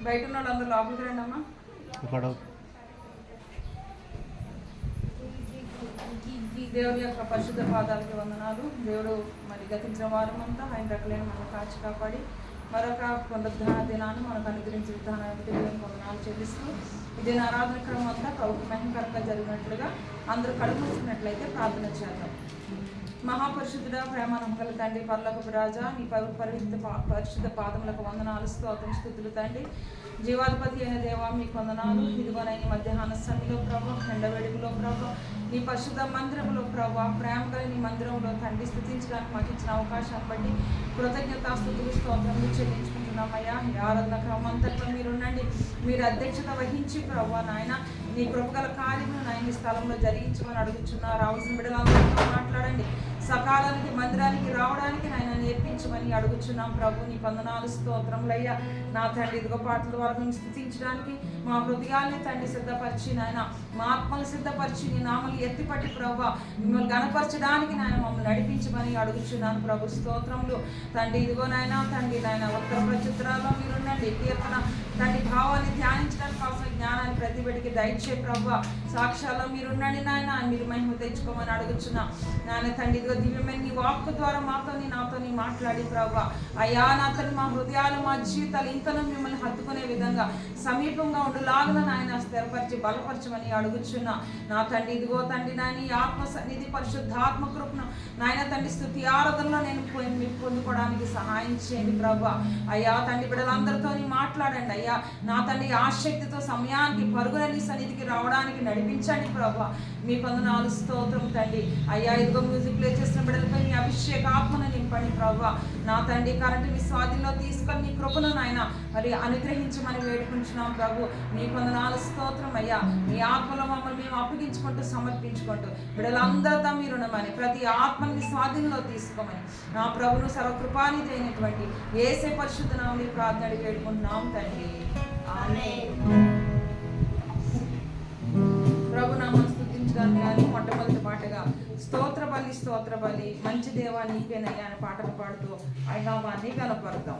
బయట ఉన్న వాళ్ళందరూ లోపలికి రండి అమ్మా. దేవుడి యొక్క పరిశుద్ధ పాదాలకి వందనాలు. దేవుడు మరి గతించిన వారం అంతా ఆయన రెక్కలేని మనం కాచి కాపాడి మరొక పునరుద్ధాన దినాన్ని మనకు అనుగ్రహించిన విధానానికి దేవునికి వందనాలు చెల్లిస్తూ ఇది ఆరాధన క్రమం అంతా ప్రభుత్వ మహిమకరంగా జరిగినట్లుగా అందరూ కడుపుచ్చినట్లయితే ప్రార్థన చేద్దాం. మహాపరిశుద్ధుడ, ప్రేమ నమ్మకల తండ్రి, పరలోకపు రాజా, నీ పరిశుద్ధ పాదములకు వందనాలు, స్తోత్రం, స్తుతులు తండ్రి. జీవాధిపతి అయిన దేవా మీకు వందనాలు. ఇదిగోనైనా మధ్యాహ్న సమయంలో ప్రభు, ఎండవేడుగులో ప్రభు, నీ పరిశుద్ధ మందిరంలో ప్రభు, ప్రేమ గల నీ మందిరంలో తండ్రి స్థుతించడానికి మాకు ఇచ్చిన అవకాశాన్ని బట్టి కృతజ్ఞతాస్తుతులు, స్తోత్రములు చెల్లించుకుంటున్నామయ్యా. ఈ ఆరాధన క్రమం అంతట్లో మీరుండండి, మీరు అధ్యక్షత వహించి ప్రభు నాయన నీ కృపగల కార్యమును నాయన ఈ స్థలంలో జరిగించమని అడుగుతున్నారు. రావాల్సిన బిడ్డలందరితో మాట్లాడండి, సకాలానికి మందిరానికి రావడానికి నాయన నేర్పించమని అడుగుచున్నాం ప్రభు. నీ వందనాలు, స్తోత్రములయ్యా. నా తండ్రి ఇదిగో పాటల వరకు స్థుతించడానికి మా హృదయాల్ని తండ్రి సిద్ధపరిచి నాయన మా ఆత్మలు సిద్ధపరిచి నీ నామలు ఎత్తిపట్టి ప్రభు మిమ్మల్ని గణపరచడానికి నాయన మమ్మల్ని నడిపించమని అడుగుచున్నాను ప్రభు. స్తోత్రములు తండ్రి. ఇదిగో నాయన తండ్రి నాయన ఉత్తర ప్రచుత్రాల్లో మీరుండండి. కీర్తన తండ్రి భావాన్ని ధ్యానించడానికి కావాల్సిన జ్ఞానాన్ని ప్రతి బిడ్డకి దయచే ప్రభు. సాక్ష్యాల్లో మీరుండండి నాయన, మీరు మహిమ తెచ్చుకోమని అడుగుచున్నా నాయన తండ్రి. ఇదిగో దివ్యమైన నీ వాక్కు ద్వారా మాతోని నాతోని మాట్లాడి ప్రభు అయ్యా నా తండ్రి మా హృదయాలు మా జీవితాలు ఇంకనూ మిమ్మల్ని హత్తుకునే విధంగా సమీపంగా ఉండులాగున నాయన స్థిరపరిచి బలపరచమని అడుగుచున్నా నా తండ్రి. ఇదిగో తండ్రి నాయన ఈ ఆత్మ సన్నిధి పరిశుద్ధాత్మ కృపను నాయన తండ్రి స్తుతి ఆరాధనలో నేను పొందుకోవడానికి సహాయం చేయండి ప్రభు. అయ్యా తండ్రి బిడ్డలందరితో మాట్లాడండి అయ్యా. నా తండ్రి ఆసక్తితో సమయానికి పరుగులని సన్నిధికి రావడానికి నడిపించండి ప్రభు. మీ వందనాలు, స్తోత్రం తండ్రి. అయ్యా ఇదిగో మ్యూజిక్ ప్లే చేసిన బిడ్డలపై మీ అభిషేక ఆత్మను నింపండి ప్రభు. నా తండ్రి కరెంటు మీ స్వాధీనంలో తీసుకొని నీ కృపను నాయన మరి అనుగ్రహించమని వేడుకుంటున్నాం ప్రభు. మీ వందనాలు, స్తోత్రం అయ్యా. మీ ఆత్మలో మమ్మల్ని మేము అప్పగించుకుంటూ సమర్పించుకుంటూ బిడ్డలందరితో మీరున్నమని ప్రతి ఆత్మని స్వాధీనంలో తీసుకోమని నా ప్రభును సర్వకృపానిధి అయినటువంటి యేసే పరిశుద్ధ నామములో ప్రార్థన అడిగి వేడుకుంటున్నాం తండ్రి. ఆమేన్. ప్రభు నామమును స్తుతించడానికి కానీ మొట్టమొదటి పాటగా స్తోత్ర బలి మంచి దేవా నీకేనయ్యా అనే పాటలు పాడుతూ ఆయన నామాన్ని కనపడతాం.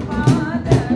Father.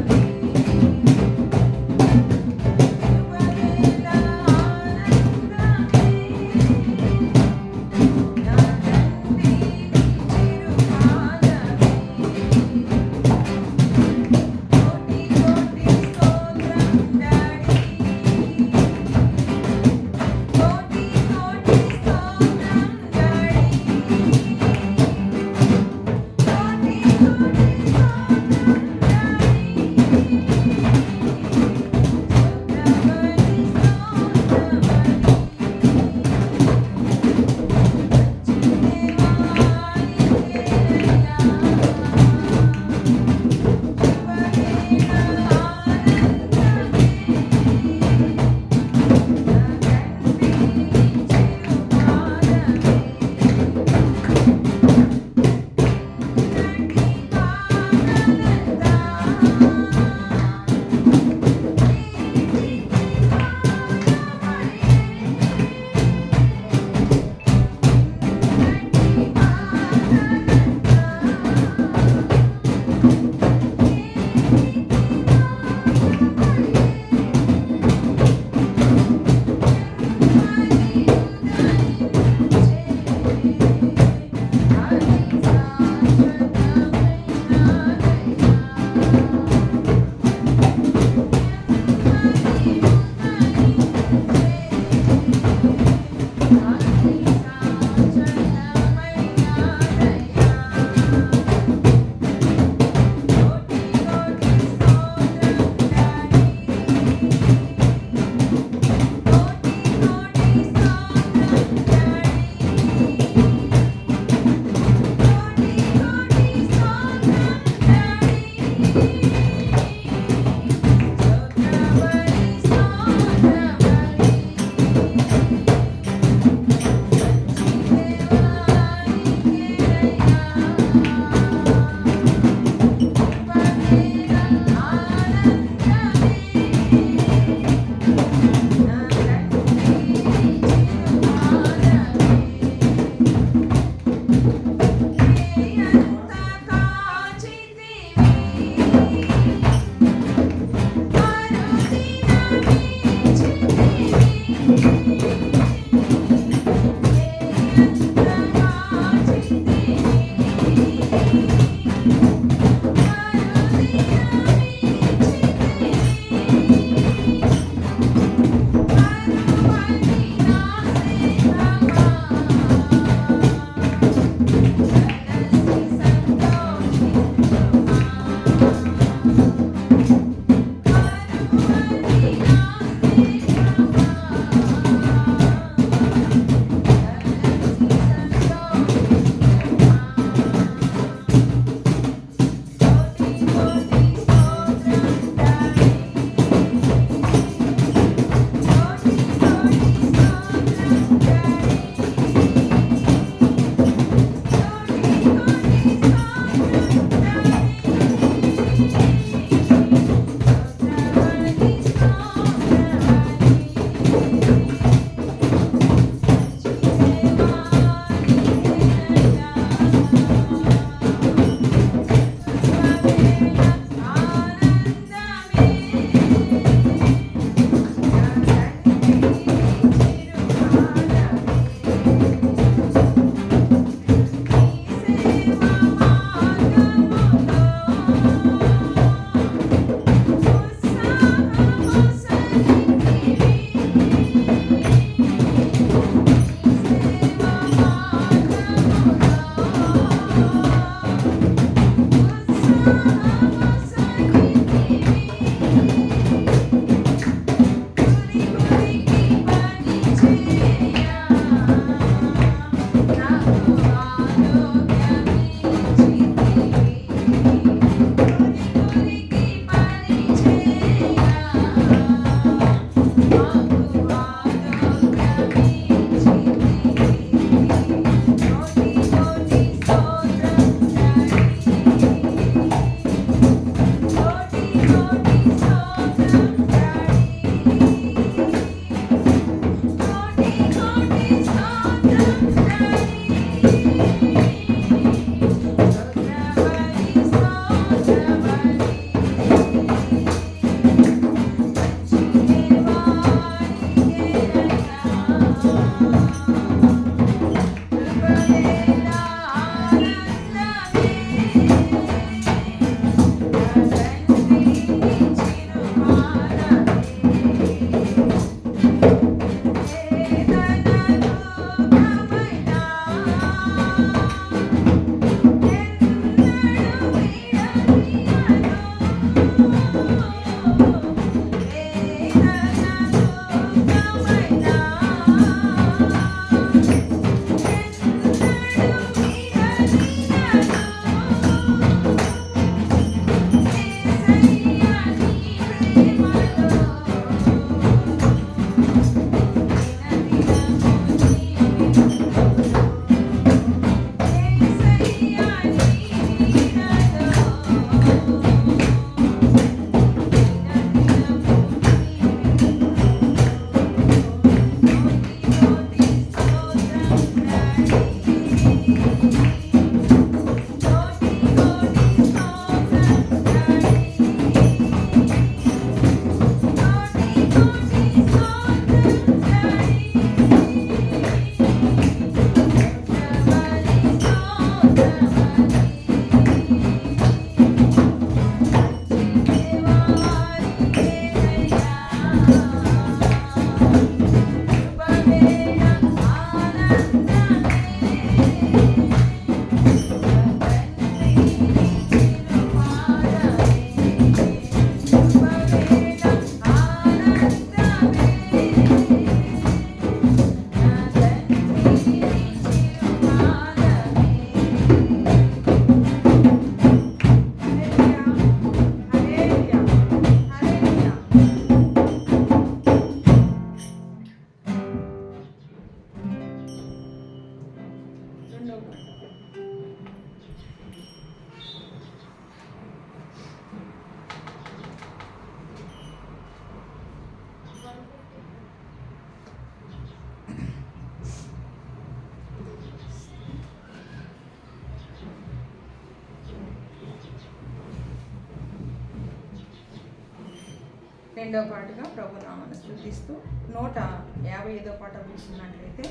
రెండవ పాటగా ప్రభునామను స్తుతిస్తూ 155వ పాట చూసినట్లయితే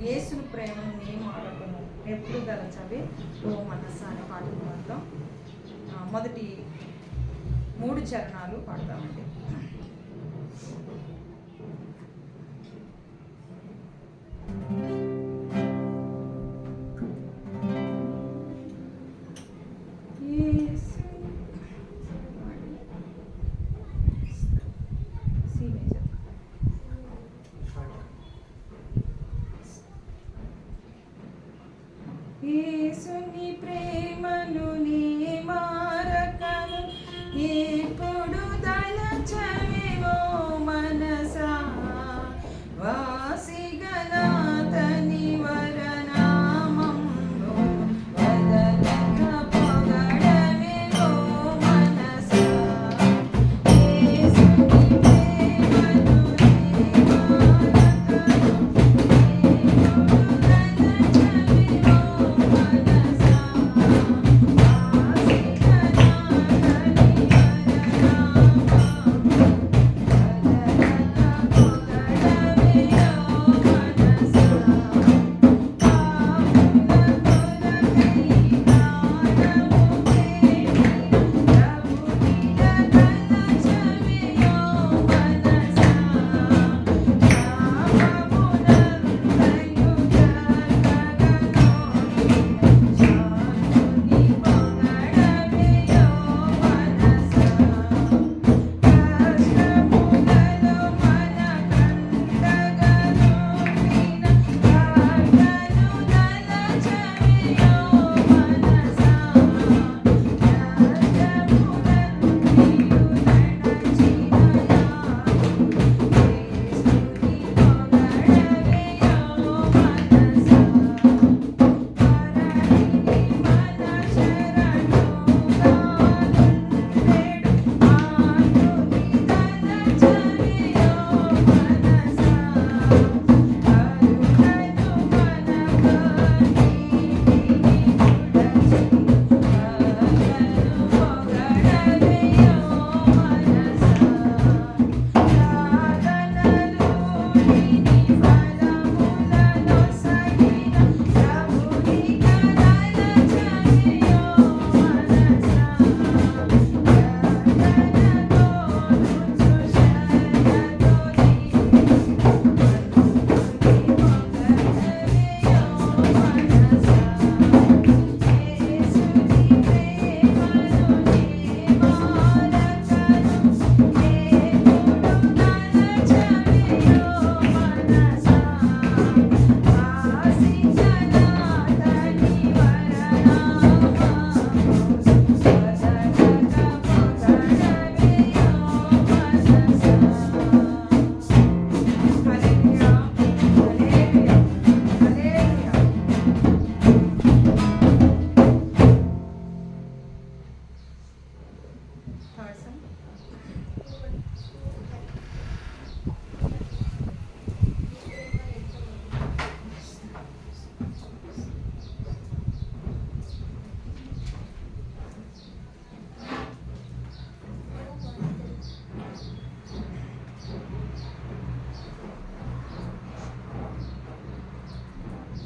యేసుని ప్రేమను నేను ఆడకును ఎప్పుడు గలచవి ఓ మనస్సు అనే పాటను పాడతాం. మొదటి 3 చరణాలు పాడతామండి. యేసుని ప్రేమను నీ మారకను ఎప్పుడు దళచ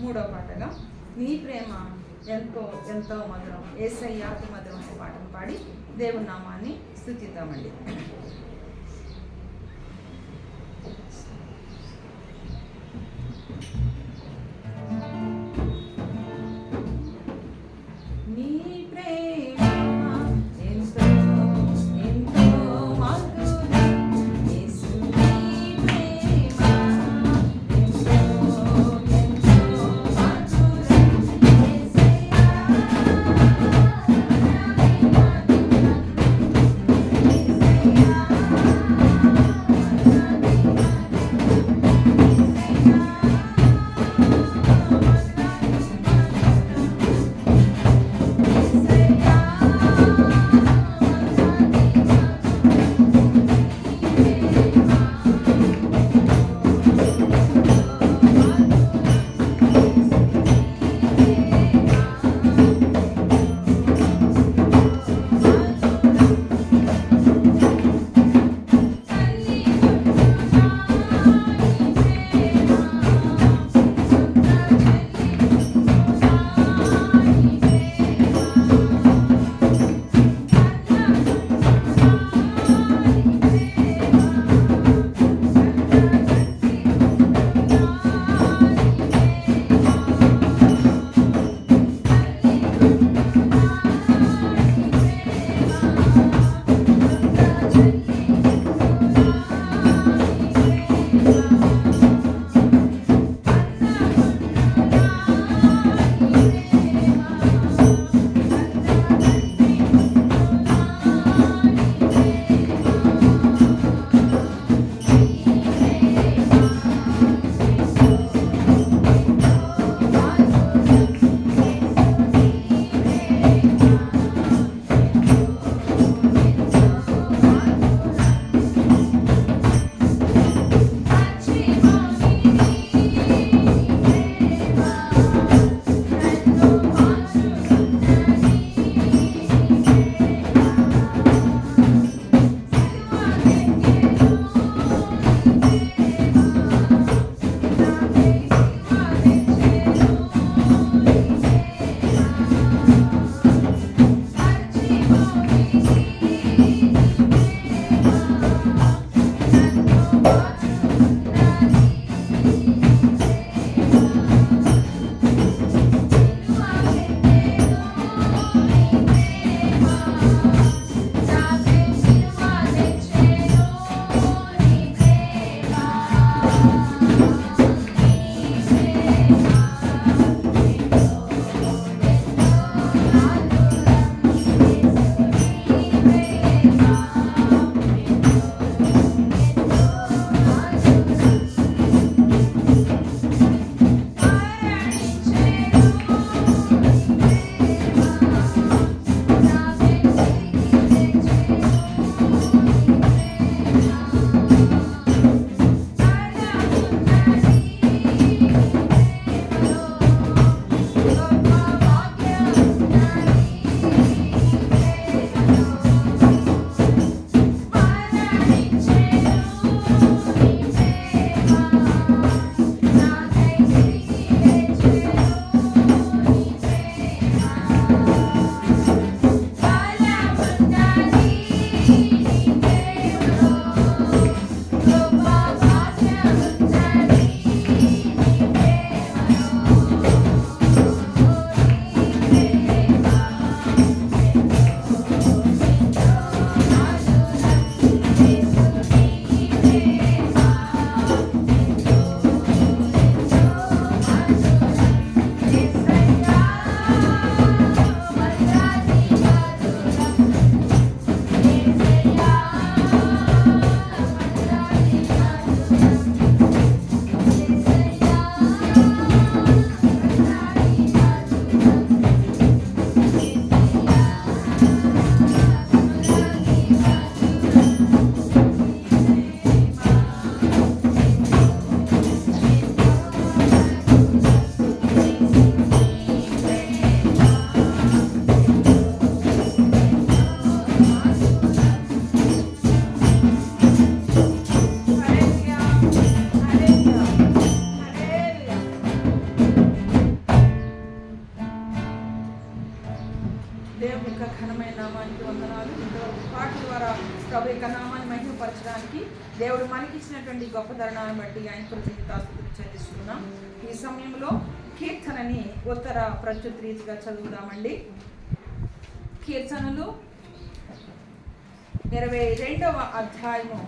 మూడవ పాటగా నీ ప్రేమ ఎంతో ఎంతో మధురం, యేసయ్య అతి మధురం అనే పాటను పాడి దేవుని నామాన్ని స్తుతిద్దామండి. నీ ప్రేమ ఎంతో ఎంతో మధురం, యేసు నీ ప్రేమ ఎంతో ఎంతో మధురం, యేసయ్య యేసయ్య దేవుని యొక్క ఘనమైన నామానికి వందనాలు. ఇంతవరకు పాటల ద్వారా ప్రభు యొక్క నామాన్ని మహిమపరచడానికి దేవుడు మనకిచ్చినటువంటి గొప్ప ధరణాన్ని బట్టి ఆయన కృతజ్ఞతాస్తుతులు చెల్లిస్తున్నాం. ఈ సమయంలో కీర్తనని ఉత్తర ప్రత్యుత రీతిగా చదువుదామండి. కీర్తనలు 22వ అధ్యాయము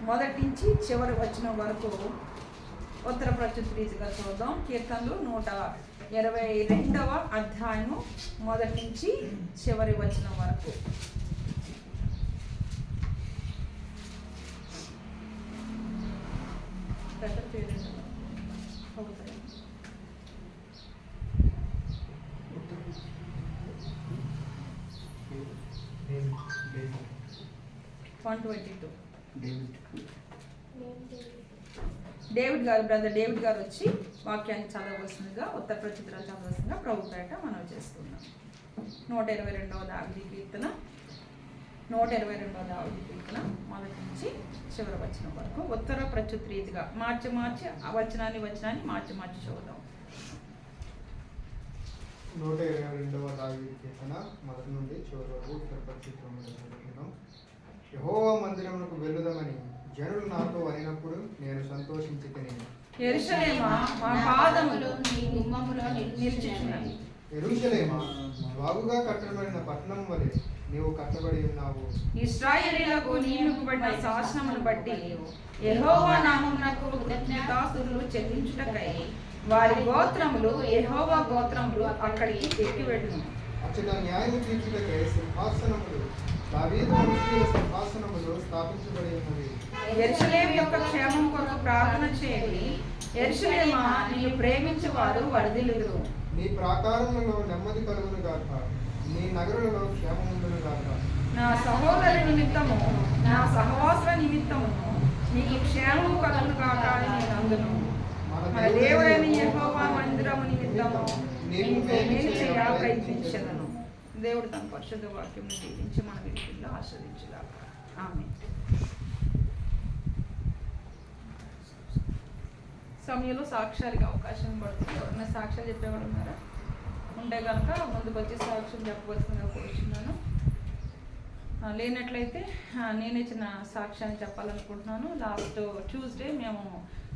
మొదటి నుంచి చివరి వచనం వరకు ఉత్తర ప్రత్యుత రీతిగా చూద్దాం. కీర్తనలు 122వ అధ్యాయము మొదటి నుంచి చివరి వచనం వరకు. బ్రదర్ డేవిడ్ గారు వచ్చి వాక్యాన్ని చదవవలసిందిగా ఉత్తర ప్రత్యుత్తరాలు చదవవలసిందిగా ప్రభు పేట మనం చేస్తున్నాం. 122వ దావీదు కీర్తన 122వ దావీదు కీర్తన మొదటి నుంచి చివరి వచనం వరకు ఉత్తర ప్రత్యుత రీతిగా మార్చి వచనాన్ని మార్చి చూద్దాం. 122వ దావీదు కీర్తన మొదటి నుండి చివరి వరకు ఉత్తర ప్రత్యుత్తరం. యెహోవా మందిరమునకు వెళ్ళుదామని జనులు నాతో అనినప్పుడు నేను సంతోషించి తిని యెరూషలేమా మా పాదములు నీ గుమ్మములో నిలుచుచున్నవి. యెరూషలేమా బాగుగా కట్టబడిన పట్టణం వలె నీవు కట్టబడి ఉన్నావు. ఇశ్రాయేలీయులకు నియమింపబడిన శాసనమును బట్టి యెహోవా నామమునకు కృతజ్ఞతాస్తుతులు చెల్లించుటకై వారి గోత్రములు యెహోవా గోత్రములు అక్కడికి ఎక్కి వెళ్ళును. అచ్చట న్యాయము తీర్చుటకై సింహాసనములు దావీదు వంశీయుల సింహాసనములు స్థాపించబడి ఉన్నవి. యెరూషలేము యొక్క క్షేమం కొరకు ప్రార్థన చేయండి. యెరూషలేమా నిన్ను ప్రేమించువారు వర్ధిల్లుదురు. నీ ప్రాకారములలో నెమ్మది కలుగును గాక, నీ నగరులలో క్షేమముందును గాక. నా సహోదరు నిమిత్తము నా సహవాసుల నిమిత్తము నీకు క్షేమము కలుగును గాక అని నేను అందును. మన దేవుడైన యెహోవా మందిరము నిమిత్తము నేను చేయ ప్రయత్నించదను. దేవుడు తన పరిశుద్ధ వాక్యం దీవించి మన వీటిల్లో ఆస్వాదించుగాక. ఆమేన్. సమయంలో సాక్ష్యానికి అవకాశం పడుతుంది. ఎవరైనా సాక్ష్యాలు చెప్పేవాడు ఉన్నారా? ఉంటే కనుక ముందుకు వచ్చి సాక్ష్యం చెప్పవలసిందిగా కోరుచున్నాను. లేనట్లయితే నేనే చిన్న సాక్ష్యాన్ని చెప్పాలనుకుంటున్నాను. లాస్ట్ ట్యూస్డే మేము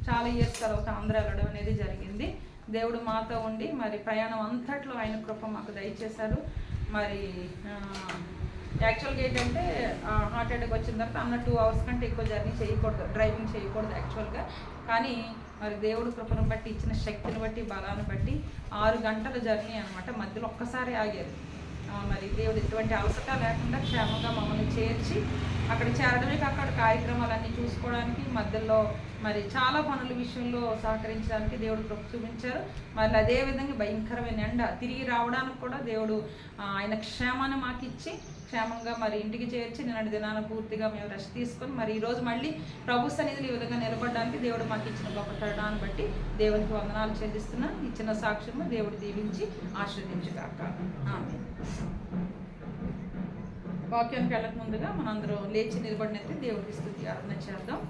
చాలా ఇయర్స్ తర్వాత ఆంధ్ర వెళ్ళడం అనేది జరిగింది. దేవుడు మాతో ఉండి మరి ప్రయాణం అంతట్లో ఆయన కృప మాకు దయచేశారు. మరి యాక్చువల్గా ఏంటంటే హార్ట్ అటాక్ వచ్చిన తర్వాత అన్న 2 hours కంటే ఎక్కువ జర్నీ చేయకూడదు, డ్రైవింగ్ చేయకూడదు యాక్చువల్గా. కానీ మరి దేవుడు కృపను బట్టి ఇచ్చిన శక్తిని బట్టి బలాన్ని బట్టి 6 గంటల జర్నీ అనమాట. మధ్యలో ఒక్కసారి ఆగారు. మరి దేవుడు ఎటువంటి అలసట లేకుండా క్షేమంగా మమ్మల్ని చేర్చి అక్కడ చేరడమే కాక అక్కడ కార్యక్రమాలన్నీ చూసుకోవడానికి మధ్యలో మరి చాలా పనుల విషయంలో సహకరించడానికి దేవుడు కృప చూపించారు. మరి అదేవిధంగా భయంకరమైన ఎండ తిరిగి రావడానికి కూడా దేవుడు ఆయన క్షేమాన్ని మాకు ఇచ్చి క్షేమంగా మరి ఇంటికి చేర్చి నిన్నటి దినాన పూర్తిగా మేము రెస్ట్ తీసుకొని మరి ఈరోజు మళ్ళీ ప్రభు సన్నిధిలో ఈ విధంగా నిలబడడానికి దేవుడు మాకు ఇచ్చిన గొప్ప తరుణాన్ని బట్టి దేవునికి వందనాలు చెల్లిస్తున్నా. ఇచ్చిన సాక్ష్యము దేవుడు దీవించి ఆశీర్వదించుగాక. ఆమేన్. వాక్యానికి వెళ్ళక ముందుగా మనందరం లేచి నిలబడినట్టు దేవుడికి స్తుతి ఆరాధన చేద్దాం.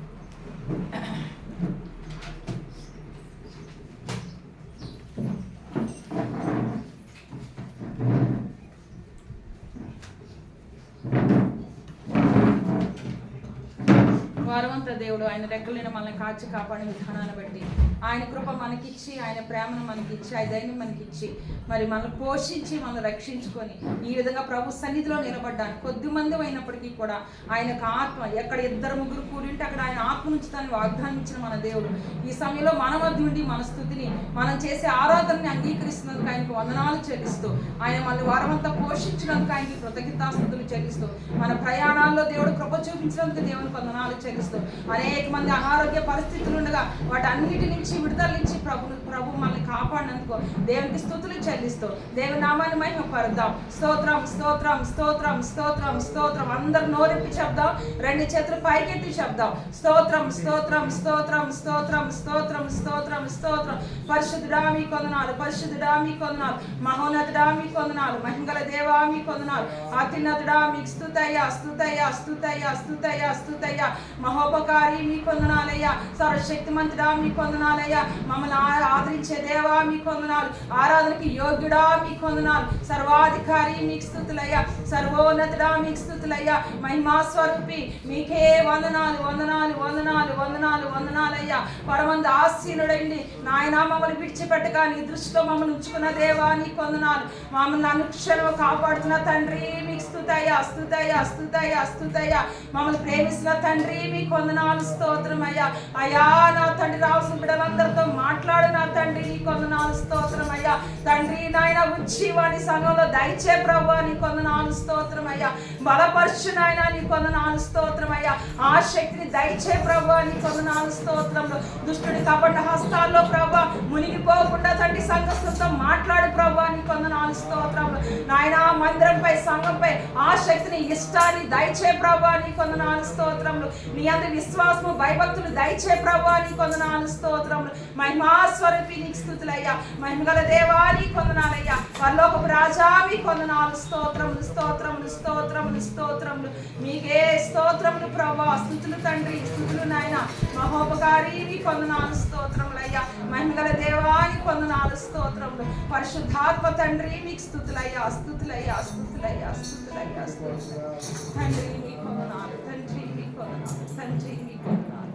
వారమంతా దేవుడు ఆయన రెక్కలైన మనల్ని కాచి కాపాడిన విధానాన్ని బట్టి ఆయన కృప మనకిచ్చి ఆయన ప్రేమను మనకిచ్చి ఆయన ధైర్యం మనకిచ్చి మరి మనల్ని పోషించి మనల్ని రక్షించుకొని ఈ విధంగా ప్రభు సన్నిధిలో నిలబడ్డానికి కొద్ది మంది అయినప్పటికీ కూడా ఆయనకు ఆత్మ ఎక్కడ 2-3 కూడింటే అక్కడ ఆయన ఆత్మ నుంచి తను వాగ్దానం ఇచ్చిన మన దేవుడు ఈ సమయంలో మన మధ్య ఉండి మన స్తుతిని మనం చేసే ఆరాధనని అంగీకరిస్తున్నందుకు ఆయనకు వందనాలు చెల్లిస్తూ ఆయన మనల్ని వారమంతా పోషించినందుకు ఆయనకి కృతజ్ఞతాస్తుతులు చెల్లిస్తూ మన ప్రయాణాల్లో దేవుడు కృప చూపించినందుకు దేవునికి వందనాలు చెల్లిస్తూ అనేక మంది అనారోగ్య పరిస్థితులు ఉండగా వాటి అన్నిటి నుంచి విడుదల నుంచి ప్రభు మనల్ని కాపాడినందుకు దేవునికి స్తుతులు చెల్లిస్తూ దేవుని నామాన్ని మహిమపరుద్దాం. స్తోత్రం స్తోత్రం స్తోత్రం స్తోత్రం స్తోత్రం. అందరూ నోరెప్పి చెప్దాం, 2 చేతులు పైకెత్తి చెప్దాం. స్తోత్రం స్తోత్రం స్తోత్రం స్తోత్రం స్తోత్రం స్తోత్రం స్తోత్రం. పరిశుద్ధుడా మీకు వందనాలు, పరిశుద్ధుడా మీకు వందనాలు, మహోన్నతుడా మీకు వందనాలు, మహిమగల దేవా మీకు వందనాలు, అత్యున్నతుడా మీకు స్తుతయ్యా స్తుతయ్యా స్తుతయ్యా స్తుతయ్యా స్తుతయ్యా. మహోపకారి మీ కొందనాలయ్యా, సర్వశక్తిమంతుడా మీ కొందనాలయ్యా, మమ్మల్ని ఆదరించే దేవా మీ కొందనాలు, ఆరాధనకి యోగ్యుడా మీ కొందనాలు, సర్వాధికారి మీకు స్తుతులయ్యా, సర్వోన్నతుడా మీకు స్తుతులయ్యా, మహిమా స్వరూపి మీకే వందనాలు వందనాలు వందనాలు వందనాలు వందనాలయ్యా. పరమంద ఆసీనుడండి నాయన, మమ్మల్ని విడిచిపెట్టక నీ దృష్టిలో మమ్మల్ని ఉంచుకున్న దేవా నీ కొందనాలు, మమ్మల్ని అనుక్షణం కాపాడుతున్న తండ్రి మీకు స్తుతయ్యా స్తుతయ్యా స్తుతయ్యా స్తుతయ్యా. మమ్మల్ని ప్రేమిస్తున్న తండ్రి మీ కొందనాలు స్తోత్రం అయ్యా. అయ్యా నా తండ్రి, రావాల్సిన బిడ్డలందరితో మాట్లాడు నా తండ్రి నీ కొందనాలు స్తోత్రం అయ్యా. తండ్రి నాయన ఉజ్జీవాని సంఘంలో దయచే ప్రభు నీ కొందనాలు స్తోత్రం అయ్యా. బలపరచు నాయన నీ కొందనాలు స్తోత్రం అయ్యా. ఆ శక్తిని దయచే ప్రభు నీ కొందనాలు స్తోత్రంలో, దుష్టుడి కపట హస్తాల్లో ప్రభు మునిగిపోకుండా తండ్రి సంఘస్థులతో మాట్లాడు ప్రభు నీ కొందనాలు స్తోత్రంలో. నాయన మందిరంపై సంఘంపై ఆ శక్తిని ఇష్టాన్ని దయచే ప్రభు నీ కొందనాలు స్తోత్రంలో. నీ అందు విశ్వాసము భయభక్తులు దయచే ప్రభు నీ కొందనాలు స్తోత్రంలో. మహిమా స్వరూపి నీకు స్తుతులయ్యా, మహిమగల దేవా నీ కొందనాలయ్యా, పరలోకపు రాజా మీ కొందనాలు స్తోత్రములు స్తోత్రములు స్తోత్రములు స్తోత్రములు. మీకే స్తోత్రములు ప్రభా, స్తుతులు తండ్రి స్తుతులు నాయన, మహోపకారి నీ కొందనాలు స్తోత్రములయ్యా, మహిమగల దేవా నీ కొందనాలు స్తోత్రములు. పరిశుద్ధాత్మ తండ్రి మీకు స్తుతులయ్యా స్తుతులయ్యా స్తుతులయ్యా స్తుతులయ్యా స్తుతులయ్యా. తండ్రి నీ కొందనాలు, తండ్రి నీ కొందనాలు, తండ్రి నీ కొందనాలు,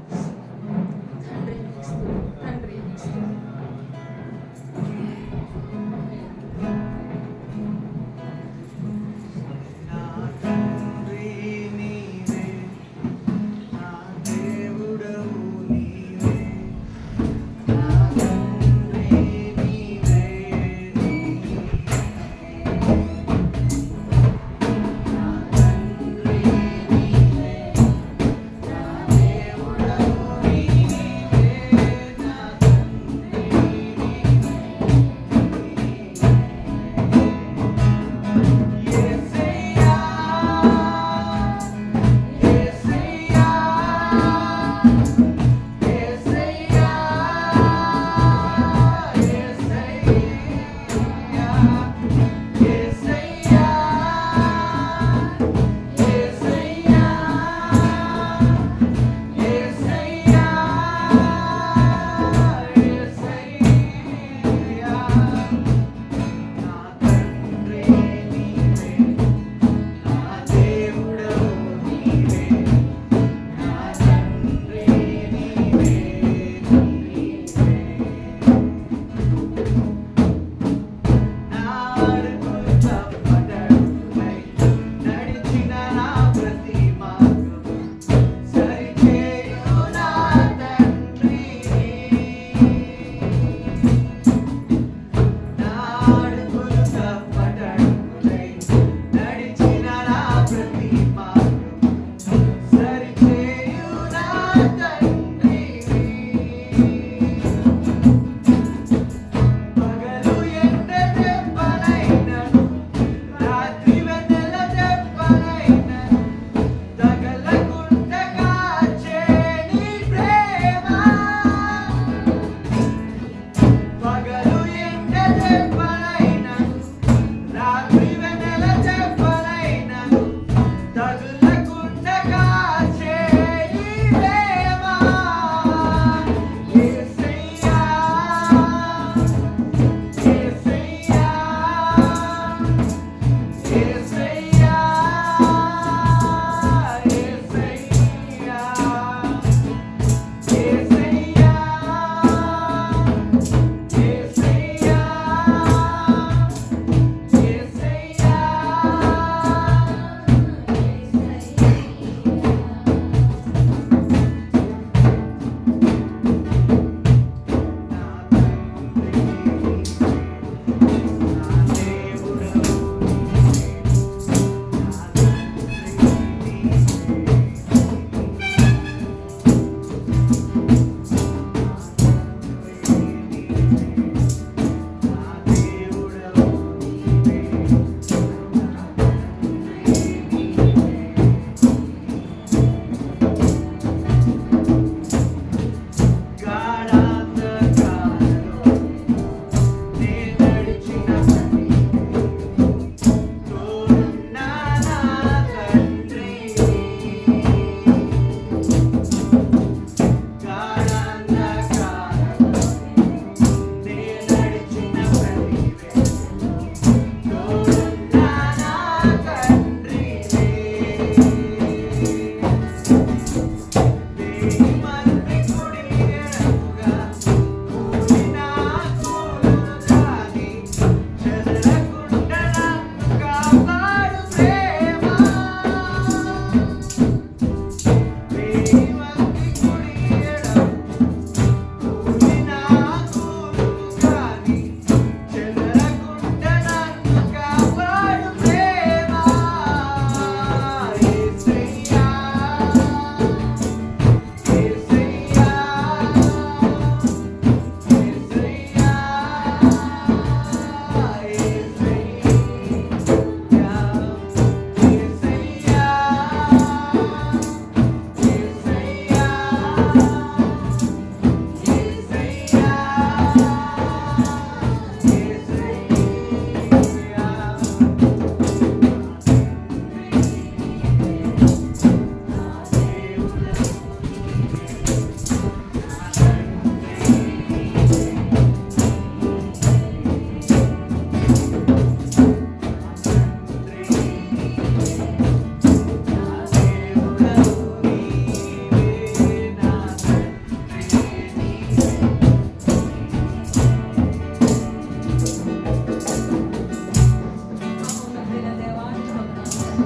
తండ్రి నీ స్తుతులు, తండ్రి నీ స్తుతులు. Thank you.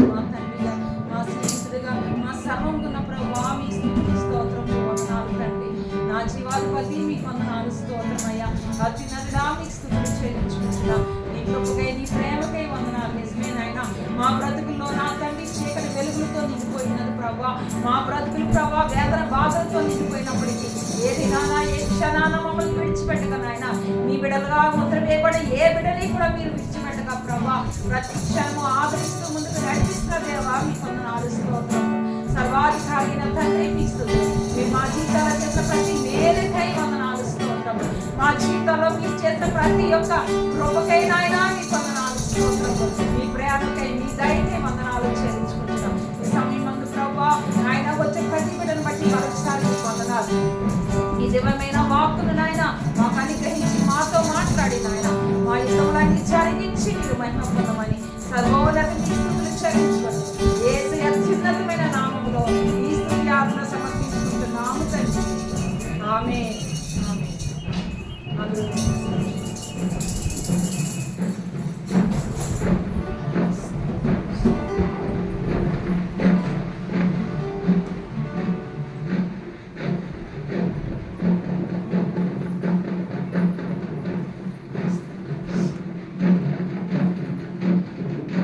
మా తండ్రిగా, మా స్నేహితుడిగా, మా సర్వంగున్న ప్రభా మీ స్తుతులు స్తోత్రములు వందనాలు తండ్రి. నా జీవాధిపతి మీకు వందనాలు స్తోత్రమయ్యా. అత్యున్నతుడా మీకు స్తుతులు చెల్లించుకుంటున్నా. నీ కృపకై నీ ప్రేమకై వందనాలు. నిజమేనైనా మా బ్రతుకుల్లో నా తండ్రి చీకటి వెలుగులతో నిండిపోయినది ప్రభా. మా బ్రతుకులు ప్రభా వేదన బాధలతో నిండిపోయినప్పటికీ ఏది నానా ఏ క్షణాన మమ్మల్ని విడిచిపెట్టక నాయన, నీ బిడ్డలుగా ముద్ర వేయబడి ఏ బిడ్డని కూడా మీరు విడిచిపెట్టక ప్రభా ప్రతి క్షణము ఆదరిస్తూ ముందుకు నడిపిస్తున్న దేవా మీకు వందనాలు స్తోత్రం. సర్వాధికారైన తండ్రి మీకు స్తుతులు. మీరు మా జీవితాల చేసిన ప్రతి మేలుకై వందనాలు స్తోత్రం. మా జీవితంలో మీరు చేసిన ప్రతి ఒక్క కృపకై నాయన మీకు వందనాలు స్తోత్రం. మీ ప్రేమకై మీ దయకై వందనాలు చెల్లించుకుంటున్నాం. ఈ సమయం మందు ప్రభా ఆయన వచ్చే ప్రతి బిడ్డను బట్టి మరొకసారి వందనాలు. ఈ దివ్యమైన వాక్కును నాయన మాకు అనుగ్రహించి మాతో మాట్లాడి నాయన మా యుద్ధములన్నీ జరిగించి మీరు మహిమ పొందమని సర్వోన్నత మీ స్తుతులు చెల్లించుకోండి. యేసు అత్యున్నతమైన నామములో ఈ స్తుతి ఆరాధన సమర్పించుకుంటున్నాము తండ్రి. ఆమేన్. ఆమేన్.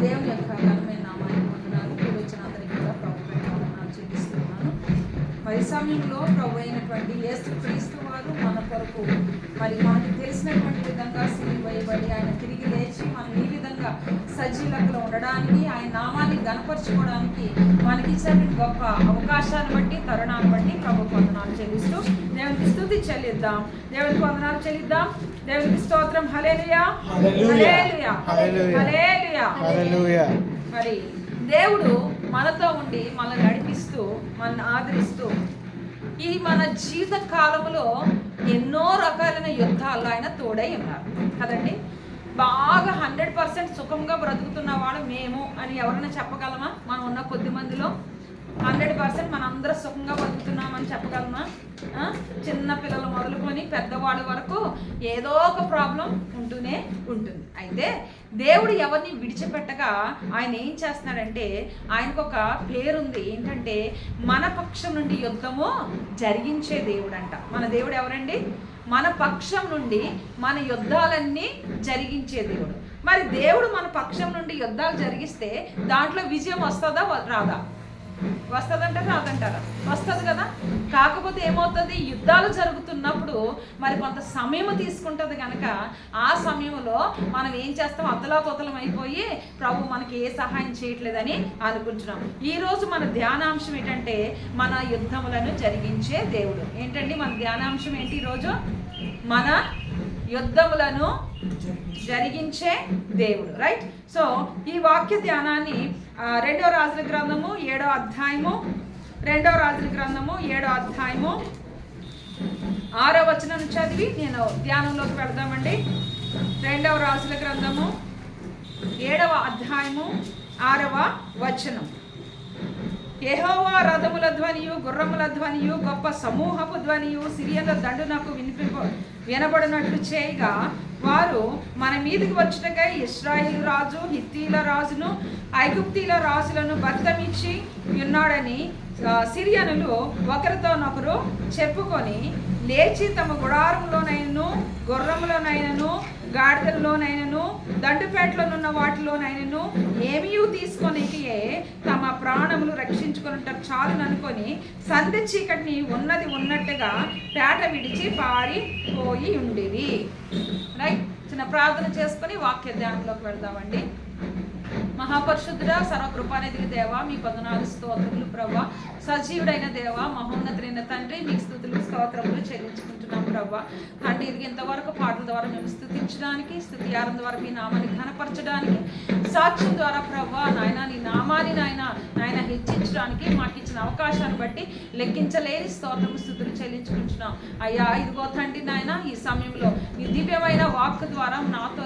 దేవుని యొక్క ఘనమైన నామానికి వందనాలు. కూడొచ్చిన అందరికీ కూడా ప్రభుత్వ వందనాలు చెల్లిస్తున్నాను. మరి సమయంలో ప్రభు అయినటువంటి యేసు క్రీస్తు వారు మన కొరకు మరి మనకు తెలిసినటువంటి విధంగా సిలువ వేయబడి ఆయన తిరిగి లేచి మనం ఈ విధంగా సజీలతలో ఉండడానికి, ఆయన నామాన్ని గణపరచుకోవడానికి మనకిచ్చినటువంటి గొప్ప అవకాశాన్ని బట్టి, తరుణాన్ని బట్టి ప్రభుకు వందనాలు చెల్లిస్తూ దేవునికి స్తుతి చెల్లిద్దాం. దేవునికి వందనాలు చెల్లిద్దాం. దేవునికి స్తోత్రం. హల్లెలూయా, హల్లెలూయా, హల్లెలూయా, హల్లెలూయా. మరి దేవుడు మనతో ఉండి మనల్ని నడిపిస్తూ మనల్ని ఆదరిస్తూ ఈ మన జీవిత కాలంలో ఎన్నో రకాలైన యుద్ధాల్లో ఆయన తోడై ఉన్నారు కదండి. బాగా 100% సుఖంగా బ్రతుకుతున్న వాళ్ళు మేము అని ఎవరైనా చెప్పగలమా? మనం ఉన్న కొద్ది మందిలో 100% మనందరూ సుఖంగా బతుకుతున్నామని చెప్పగలమా? చిన్న పిల్లలు మొదలుకొని పెద్దవాళ్ళ వరకు ఏదో ఒక ప్రాబ్లం ఉంటూనే ఉంటుంది. అయితే దేవుడు ఎవరిని విడిచిపెట్టగా ఆయన ఏం చేస్తున్నాడంటే ఆయనకు ఒక పేరుంది. ఏంటంటే మన పక్షం నుండి యుద్ధము జరిగించే దేవుడు అంట. మన దేవుడు ఎవరండి? మన పక్షం నుండి మన యుద్ధాలన్నీ జరిగించే దేవుడు. మరి దేవుడు మన పక్షం నుండి యుద్ధాలు జరిగిస్తే దాంట్లో విజయం వస్తుందా రాదా? వస్తుందంటారా రాదంటారా? వస్తుంది కదా. కాకపోతే ఏమవుతుంది, యుద్ధాలు జరుగుతున్నప్పుడు మరి కొంత సమయం తీసుకుంటుంది కనుక ఆ సమయంలో మనం ఏం చేస్తాం, అతలాకుతలం అయిపోయి ప్రభు మనకి ఏ సహాయం చేయట్లేదని అనుకుంటున్నాం. ఈరోజు మన ధ్యానాంశం ఏంటంటే మన యుద్ధములను జరిగించే దేవుడు. ఏంటండి మన ధ్యానాంశం ఏంటి ఈరోజు? మన యుద్ధములను జరిగించే దేవుడు. రైట్. సో ఈ వాక్య ధ్యానాన్ని 2వ రాజుల గ్రంథము 7వ అధ్యాయము 2వ రాజుల గ్రంథము 7వ అధ్యాయము 6వ వచనం చదివి నేను ధ్యానంలోకి వెళదామండి. 2వ రాజుల గ్రంథము 7వ అధ్యాయము 6వ వచనం. యెహోవా రథముల ధ్వనియు గుర్రముల ధ్వనియు గొప్ప సమూహపు ధ్వనియు సిరియల దండునకు వినబడినట్లు చేయగా వారు మన మీదకి వచ్చుటకై ఇశ్రాయేలు రాజు హిత్తీల రాజును ఐగుప్తీల రాజులను భర్తమిచ్చి ఉన్నాడని సిరియనులు ఒకరితోనొకరు చెప్పుకొని లేచి తమ గుడారంలోనైనను గుర్రములోనైనను గాడిదల్లోనైనను దండుపేటలోనున్న వాటిలోనైనను ఏమీ తీసుకొనిటియే తమ ప్రాణములు రక్షించుకున్నట్టు చాలుననుకొని సంధ్య చీకటిని ఉన్నది ఉన్నట్టుగా పేట విడిచి పారిపోయి ఉండేవి. రైట్. చిన్న ప్రార్థన చేసుకొని వాక్య ధ్యానంలోకి వెళ్దామండి. మహాపరిశుద్ధుడా సర్వకృపానిధికి దేవా మీ వందనాలు స్తోత్రములు ప్రభా. సజీవుడైన దేవా మహోన్నతుడైన తండ్రి మీకు స్తుతులు స్తోత్రములు చెల్లించుకుంటున్నాం ప్రభా. తండ్రి ఇది ఇంతవరకు పాటల ద్వారా మేము స్తుతించడానికి, స్తుతియారం ద్వారా మీ నామాన్ని ఘనపరచడానికి, సాక్ష్యం ద్వారా ప్రభా నాయన నీ నామాన్ని నాయన వాక్యాన్ని ఇచ్చించడానికి మాకు ఇచ్చిన అవకాశాన్ని బట్టి లెక్కించలేని స్తోత్రము స్తుతులు చెల్లించుకుంటున్నాం అయ్యా. ఇదిగో తండ్రి నాయన, ఈ సమయంలో నీ దివ్యమైన వాక్ ద్వారా మాతో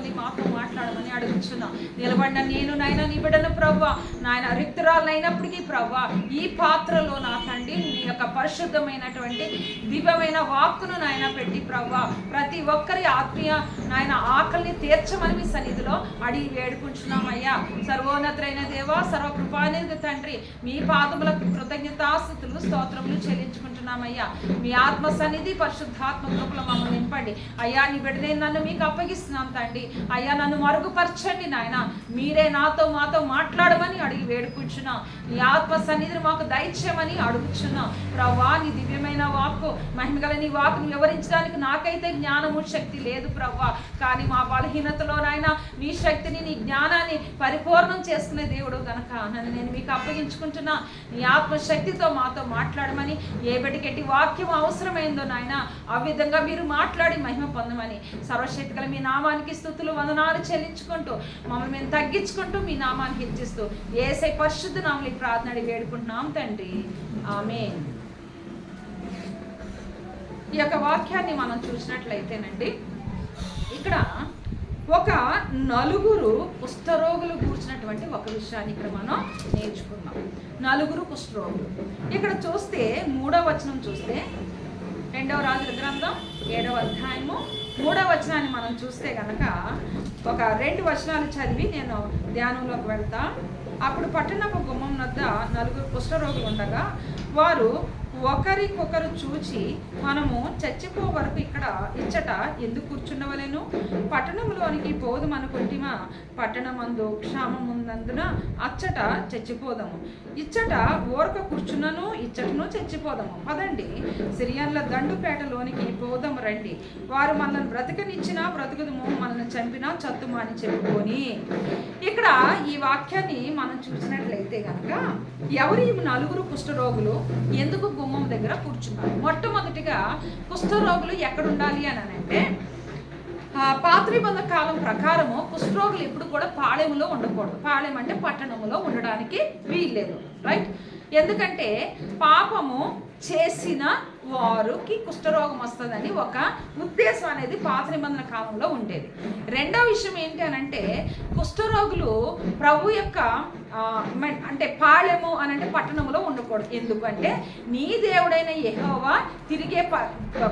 మాట్లాడమని అడుగుచున్నాం. నిలబడిన నేను నాయన నీ బిడ్డను ప్రవ్వా నాయన రిక్తురాలైనప్పటికీ ప్రవ్వా ఈ పాత్రలో నా తండ్రి నీ యొక్క పరిశుద్ధమైనటువంటి దివ్యమైన వాక్కును నాయన పెట్టి ప్రవ్వా ప్రతి ఒక్కరి ఆత్మీయ నాయన ఆకలిని తీర్చమని మీ సన్నిధిలో అడిగి వేడుకుంటున్నామయ్యా. సర్వోన్నతులైన దేవా, సర్వకృపానిధి తండ్రి, మీ పాదములకు కృతజ్ఞతాస్తుతులు స్తోత్రములు చెల్లించుకుంటున్నామయ్యా. మీ ఆత్మ సన్నిధి పరిశుద్ధాత్మ కృపలో మమ్మల్ని నింపండి అయ్యా. నీ బిడ్డనే నన్ను మీకు అప్పగిస్తున్నాం తండ్రి అయ్యా. నన్ను మరుగుపరచండి నాయన, మీరే మాతో మాట్లాడమని అడిగి వేడుకుంటున్నాం. నీ ఆత్మ సన్నిధిని మాకు దయచేయమని అడుగుచున్నాం ప్రవ్వా. నీ దివ్యమైన వాక్కు మహిమగల నీ వాక్కును వివరించడానికి నాకైతే జ్ఞానము శక్తి లేదు ప్రవ్వా. కానీ మా బలహీనతలో నాయన నీ శక్తిని నీ జ్ఞానాన్ని పరిపూర్ణం చేసుకునే దేవుడు గనక నన్ను నేను మీకు అప్పగించుకుంటున్నా. నీ ఆత్మశక్తితో మాతో మాట్లాడమని, ఏ బిడ్డకెట్టి వాక్యం అవసరమైందో నాయన ఆ విధంగా మీరు మాట్లాడి మహిమ పొందమని సర్వశక్తిగల మీ నామానికి స్తుతులు వందనాలు చెల్లించుకుంటూ మమ్మల్ని మేము తగ్గించుకుంటూ మీ నామాన్ని హెచ్చిస్తూ యేసయ్య పరిశుద్ధ నామములో ప్రార్థన అడిగి వేడుకుంటున్నాం తండ్రి, ఆమేన్. ఈ యొక్క వాక్యాన్ని మనం చూసినట్లయితేనండి, ఇక్కడ ఒక నలుగురు కుష్ఠరోగులు కూర్చున్నటువంటి ఒక విషయాన్ని ఇక్కడ మనం నేర్చుకుందాం. నలుగురు కుష్ఠరోగులు ఇక్కడ చూస్తే 3వ వచనం చూస్తే 2వ రాజుల గ్రంథం 7వ అధ్యాయము 3వ వచనాన్ని మనం చూస్తే కనుక ఒక 2 వచనాలు చదివి నేను ధ్యానంలోకి వెళ్తా. అప్పుడు పట్టణపు గుమ్మం వద్ద 4 కుష్ఠరోగులు ఉండగా వారు ఒకరికొకరు చూచి మనము చచ్చిపో వరకు ఇచ్చట ఎందుకు కూర్చున్నవలేను, పట్టణంలోనికి పోదుమనుకుంటిమా, పట్టణమందు క్షామమున్నందున అచ్చట చచ్చిపోదాము, ఇచ్చట ఓరక కూర్చున్నను ఇచ్చటను చచ్చిపోదాము, పదండి సిరియన్ల దండుపేటలోనికి పోదాము రండి, వారు మనల్ని బ్రతకనిచ్చినా బ్రతుకుదము, మనల్ని చంపినా చత్తుమా అని చెప్పుకొని. ఇక్కడ ఈ వాక్యాన్ని మనం చూసినట్లయితే కనుక ఎవరు ఈ 4 కుష్ఠరోగులు ఎందుకు గుమ్మం దగ్గర కూర్చున్నారు? మొట్టమొదటిగా కుష్ఠరోగులు ఎక్కడ ఉండాలి అని అంటే పాత నిబంధన కాలం ప్రకారము కుష్ఠరోగులు ఎప్పుడు కూడా పాళెములో ఉండకూడదు. పాళెం అంటే పట్టణములో ఉండడానికి వీల్లేదు, రైట్? ఎందుకంటే పాపము చేసిన వారికి కుష్ఠరోగం వస్తుందని ఒక ఉద్దేశం అనేది పాత నిబంధన కాలంలో ఉండేది. రెండో విషయం ఏంటి అని అంటే కుష్ఠరోగులు ప్రభు యొక్క అంటే పాళెము అని అంటే పట్టణంలో ఉండకూడదు. ఎందుకంటే నీ దేవుడైన యెహోవా తిరిగే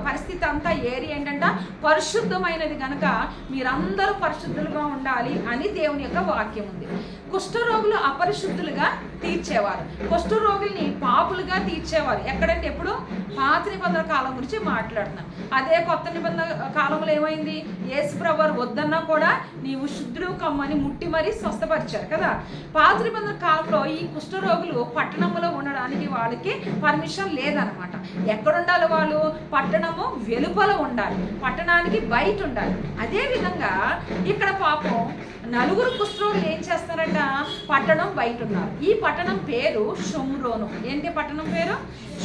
పరిస్థితి అంతా ఏరియా ఏంటంటే పరిశుద్ధమైనది కనుక మీరందరూ పరిశుద్ధులుగా ఉండాలి అని దేవుని యొక్క వాక్యం ఉంది. కుష్ఠరోగులు అపరిశుద్ధులుగా తీర్చేవారు, కుష్ఠరోగుల్ని పాపులుగా తీర్చేవారు. ఎక్కడంటే ఎప్పుడు పాత నిబంధన కాలం గురించి మాట్లాడుతున్నాం. అదే కొత్త నిబంధన కాలంలో ఏమైంది? యేసు ప్రభువు వద్దన్నా కూడా నీవు శుద్ధుడు కమ్మని ముట్టి మరీ స్వస్థపరిచారు కదా. పాత నిబంధన కాలంలో ఈ కుష్ఠరోగులు పట్టణంలో ఉండడానికి వాళ్ళకి పర్మిషన్ లేదనమాట. ఎక్కడుండాలి వాళ్ళు? పట్టణము వెలుపల ఉండాలి, పట్టణానికి బయట ఉండాలి. అదేవిధంగా ఇక్కడ పాపం 4 కుష్ఠరోగులు ఏం చేస్తారంట? పట్టణం బయట ఉన్నారు. ఈ పట్టణం పేరు షోమ్రోను. ఏంటి పట్టణం పేరు?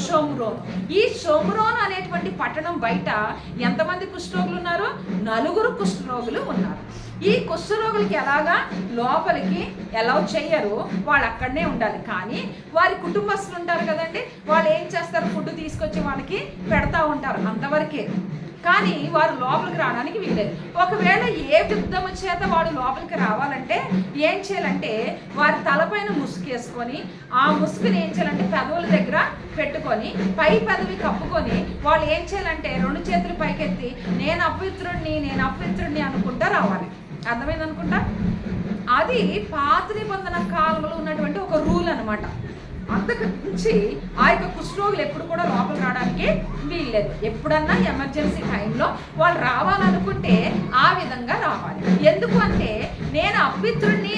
షోమ్రోను. ఈ షోమ్రోను అనేటువంటి పట్టణం బయట ఎంతమంది కుష్ఠరోగులు ఉన్నారు? 4 కుష్ఠరోగులు ఉన్నారు. ఈ కుష్ఠరోగులకి ఎలాగా లోపలికి ఎలా చెయ్యరు, వాళ్ళు అక్కడనే ఉండాలి. కానీ వారి కుటుంబస్తులు ఉంటారు కదండి, వాళ్ళు ఏం చేస్తారు? ఫుడ్ తీసుకొచ్చి వాళ్ళకి పెడతా ఉంటారు, అంతవరకే. కానీ వారు లోపలికి రావడానికి వీలేదు. ఒకవేళ ఏ యుద్ధము చేత వాడు లోపలికి రావాలంటే ఏం చేయాలంటే వారి తలపైన ముసుగేసుకొని ఆ ముసుగుని ఏం చేయాలంటే పెదవుల దగ్గర పెట్టుకొని పై పెదవి కప్పుకొని వాళ్ళు ఏం చేయాలంటే 2 చేతులు పైకెత్తి నేను అపవిత్రుడిని అనుకుంటా రావాలి. అర్థమైంది అనుకుంటా? అది పాత నిబంధన కాలంలో ఉన్నటువంటి ఒక రూల్ అనమాట. అంతకు మించి ఆ యొక్క కుష్ఠరోగులు ఎప్పుడు కూడా లోపల రావడానికి వీల్లేదు. ఎప్పుడన్నా ఎమర్జెన్సీ టైంలో వాళ్ళు రావాలనుకుంటే ఆ విధంగా రావాలి. ఎందుకు అంటే నేను అపవిత్రుడిని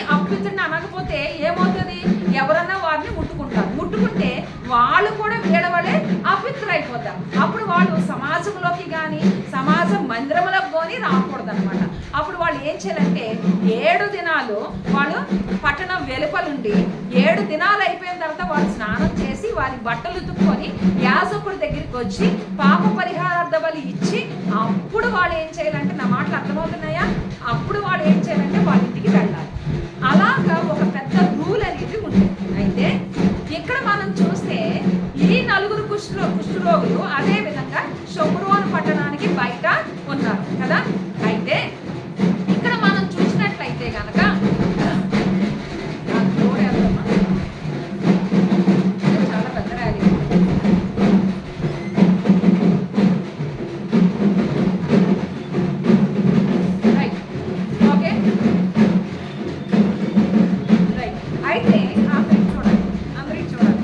అనకపోతే ఏమవుతుంది? ఎవరన్నా వారిని ముట్టుకుంటే వాళ్ళు కూడా వీడవలే అపవిత్రులు అయిపోతారు. అప్పుడు వాళ్ళు సమాజంలోకి కానీ సమాజ మందిరంలోకి కానీ రాకూడదు అనమాట. అప్పుడు వాళ్ళు ఏం చేయాలంటే 7 దినాలు వాళ్ళు పట్టణం వెలుపలుండి 7 దినాలు అయిపోయిన తర్వాత వాళ్ళు స్నానం చేసి వారి బట్టలు ఉతుక్కొని యాజకుడి దగ్గరికి వచ్చి పాప పరిహారార్థ బలి ఇచ్చి అప్పుడు వాళ్ళు ఏం చేయాలంటే, నా మాటలు అర్థమవుతున్నాయా? అప్పుడు వాళ్ళు ఏం చేయాలంటే వాళ్ళ ఇంటికి వెళ్ళాలి. అలాగా ఒక పెద్ద రూల్ అనేది ఉంటుంది. అయితే ఇక్కడ చూడాలి, ఆఖరికి చూడాలి, అందరికి చూడాలి.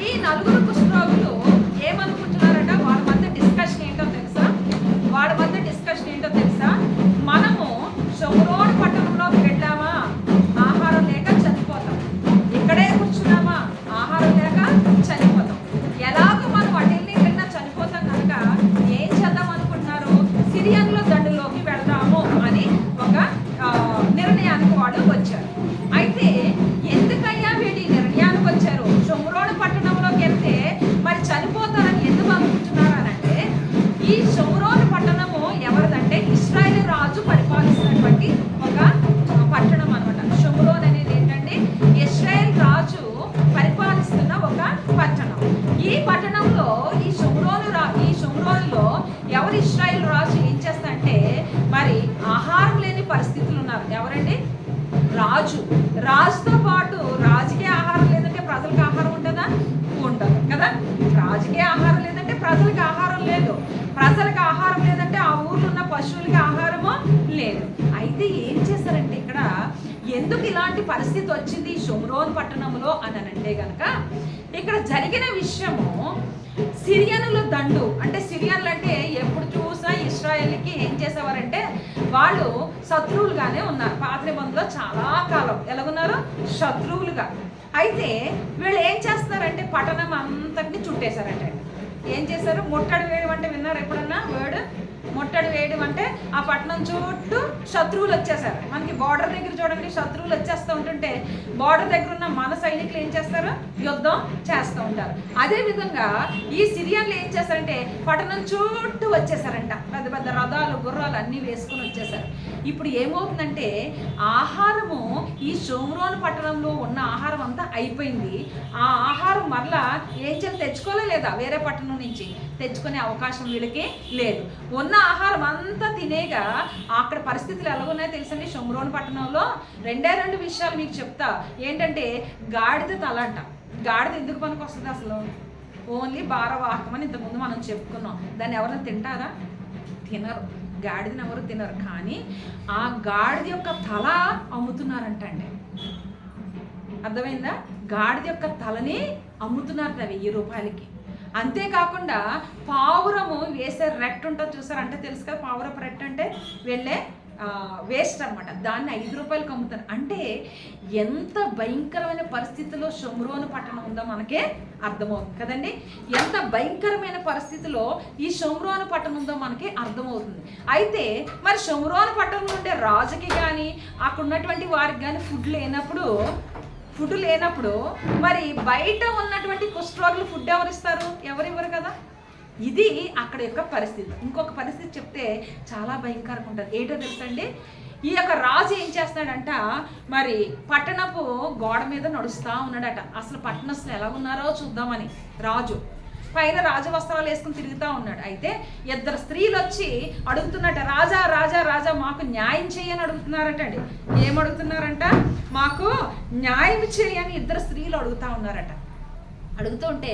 ఈ నలుగురు కుష్ఠరోగులు ఏమనుకుంటున్నారట? వాళ్ళ మధ్య డిస్కషన్ ఏంటో తెలుసా? మనము షోమ్రోను పట్టణంలోకి వెళ్ళామా, ఆహారం లేక చనిపోతాం. ఇక్కడే కూర్చున్నామా, ఆహారం లేక చనిపోతాం. ఎలాగో మనం అటెల్ని వెళ్ళినా చనిపోతాం కనుక ఏం చేద్దాం అనుకుంటున్నారు? సిరియన్ల దండులోకి వెళ్దాము అని ఒక నిర్ణయానికి వాళ్ళు వచ్చారు. అయితే ఎందుకయ్యా వీడి నిర్ణయానికి వచ్చారు? షోమ్రోను పట్టణంలోకి వెళ్తే మరి చనిపోతారని ఎందుకు అనుకుంటున్నారు అనంటే, ఈ షోమ్రోను పట్టణము ఎవరిదంటే ఇశ్రాయేలు రాజు పరిపాలిస్తున్నటువంటి ఒక పట్టణం అనమాట. షోమ్రోన్ అనేది ఏంటంటే ఇశ్రాయేల్ రాజు పరిపాలిస్తున్న ఒక పట్టణం. ఈ పట్టణంలో ఈ షోమ్రోనులో ఎవరు ఇశ్రాయేల్ రాజు ఏం చేస్తారంటే మరి ఆహారం లేని పరిస్థితులు ఉన్నారు. ఎవరండి? రాజుతో పాటు రాజుకే ఆహారం లేదంటే ప్రజలకు ఆహారం ఉంటుందా? ఉండదు కదా. రాజుకే ఆహారం లేదంటే ప్రజలకు ఆహారం లేదు. ప్రజలకు ఆహారం లేదంటే ఆ ఊర్లో ఉన్న పశువులకి ఆహారము లేదు. అయితే ఏం చేస్తారంటే ఇక్కడ ఎందుకు ఇలాంటి పరిస్థితి వచ్చింది షోమ్రోను పట్టణంలో అని అంటే కనుక ఇక్కడ జరిగిన విషయము సిరియనుల దండు. అంటే సిరియన్లు అంటే ఎప్పుడు చూసినా ఇశ్రాయేల్కి ఏం చేసేవారంటే వాళ్ళు శత్రువులుగానే ఉన్నారు. పాత నిబంధనలో చాలా కాలం ఎలాగున్నారు? శత్రువులుగా. అయితే వీళ్ళు ఏం చేస్తున్నారంటే పట్టణం అంతటిని చుట్టేశారంటే. ఏం చేశారు? ముట్టడి వేయడం అంటే విన్నారు ఎప్పుడన్నా వర్డ్? ముట్టడి వేయడం అంటే ఆ పట్టణం చుట్టూ శత్రువులు వచ్చేసారు. మనకి బార్డర్ దగ్గర చూడండి, శత్రువులు వచ్చేస్తూ ఉంటుంటే బార్డర్ దగ్గర ఉన్న మన సైనికులు ఏం చేస్తారు? యుద్ధం చేస్తూ ఉంటారు. అదేవిధంగా ఈ సిరియన్లు ఏం చేస్తారంటే పట్టణం చుట్టూ వచ్చేసారంట. పెద్ద పెద్ద రథాలు గుర్రాలు అన్నీ వేసుకుని వచ్చేసారు. ఇప్పుడు ఏమవుతుందంటే ఆహారము ఈ షోమ్రోను పట్టణంలో ఉన్న ఆహారం అంతా అయిపోయింది. ఆ ఆహారం మరలా ఏం చేయాలి? తెచ్చుకోలే లేదా? వేరే పట్టణం నుంచి తెచ్చుకునే అవకాశం వీళ్ళకి లేదు. ఉన్న ఆహారం అంతా తినేగా అక్కడ పరిస్థితులు ఎలా ఉన్నాయో తెలుసండి. షోమ్రోను పట్టణంలో రెండు విషయాలు మీకు చెప్తా. ఏంటంటే గాడిద తల అంట. గాడిద ఎందుకు పనికి వస్తుంది అసలు? ఓన్లీ భారవాహకం అని ఇంతకుముందు మనం చెప్పుకున్నాం. దాన్ని ఎవరైనా తింటారా? తినరు. గాడిదని ఎవరు తినరు. కానీ ఆ గాడిద యొక్క తల అమ్ముతున్నారంట అండి. అర్థమైందా? గాడిద యొక్క తలని అమ్ముతున్నారట 1000 రూపాయలకి. అంతేకాకుండా పావురము వేసే రెట్ ఉంటుంది చూసారు, అంటే తెలుసు కదా పావురపు రెట్ అంటే వెళ్ళే వేస్ట్ అనమాట. దాన్ని 5 రూపాయలకు అమ్ముతారు. అంటే ఎంత భయంకరమైన పరిస్థితిలో షోమ్రోను పట్టణం ఉందో మనకే అర్థమవుతుంది కదండి. ఎంత భయంకరమైన పరిస్థితిలో ఈ షోమ్రోను పట్టణం ఉందో మనకి అర్థమవుతుంది. అయితే మరి షోమ్రోను పట్టణంలో ఉండే రాజుకి కానీ అక్కడ ఉన్నటువంటి వారికి కానీ ఫుడ్ లేనప్పుడు మరి బయట ఉన్నటువంటి కుష్ఠరోగులు ఫుడ్ ఎవరిస్తారు? ఎవరివ్వరు కదా. ఇది అక్కడ యొక్క పరిస్థితి. ఇంకొక పరిస్థితి చెప్తే చాలా భయంకరంగా ఉంటుంది. ఏంటో తెలుసండి? ఈ యొక్క రాజు ఏం చేస్తున్నాడంట మరి పట్టణపు గోడ మీద నడుస్తూ ఉన్నాడట. అసలు పట్టణస్తులు ఎలా ఉన్నారో చూద్దామని రాజు పైన రాజవస్త్రాలు వేసుకుని తిరుగుతూ ఉన్నాడు. అయితే 2 స్త్రీలు వచ్చి అడుగుతున్నట్ట, రాజా రాజా రాజా మాకు న్యాయం చేయని అడుగుతున్నారటండి. ఏమడుగుతున్నారంట? మాకు న్యాయం చేయని 2 స్త్రీలు అడుగుతూ ఉన్నారట. అడుగుతుంటే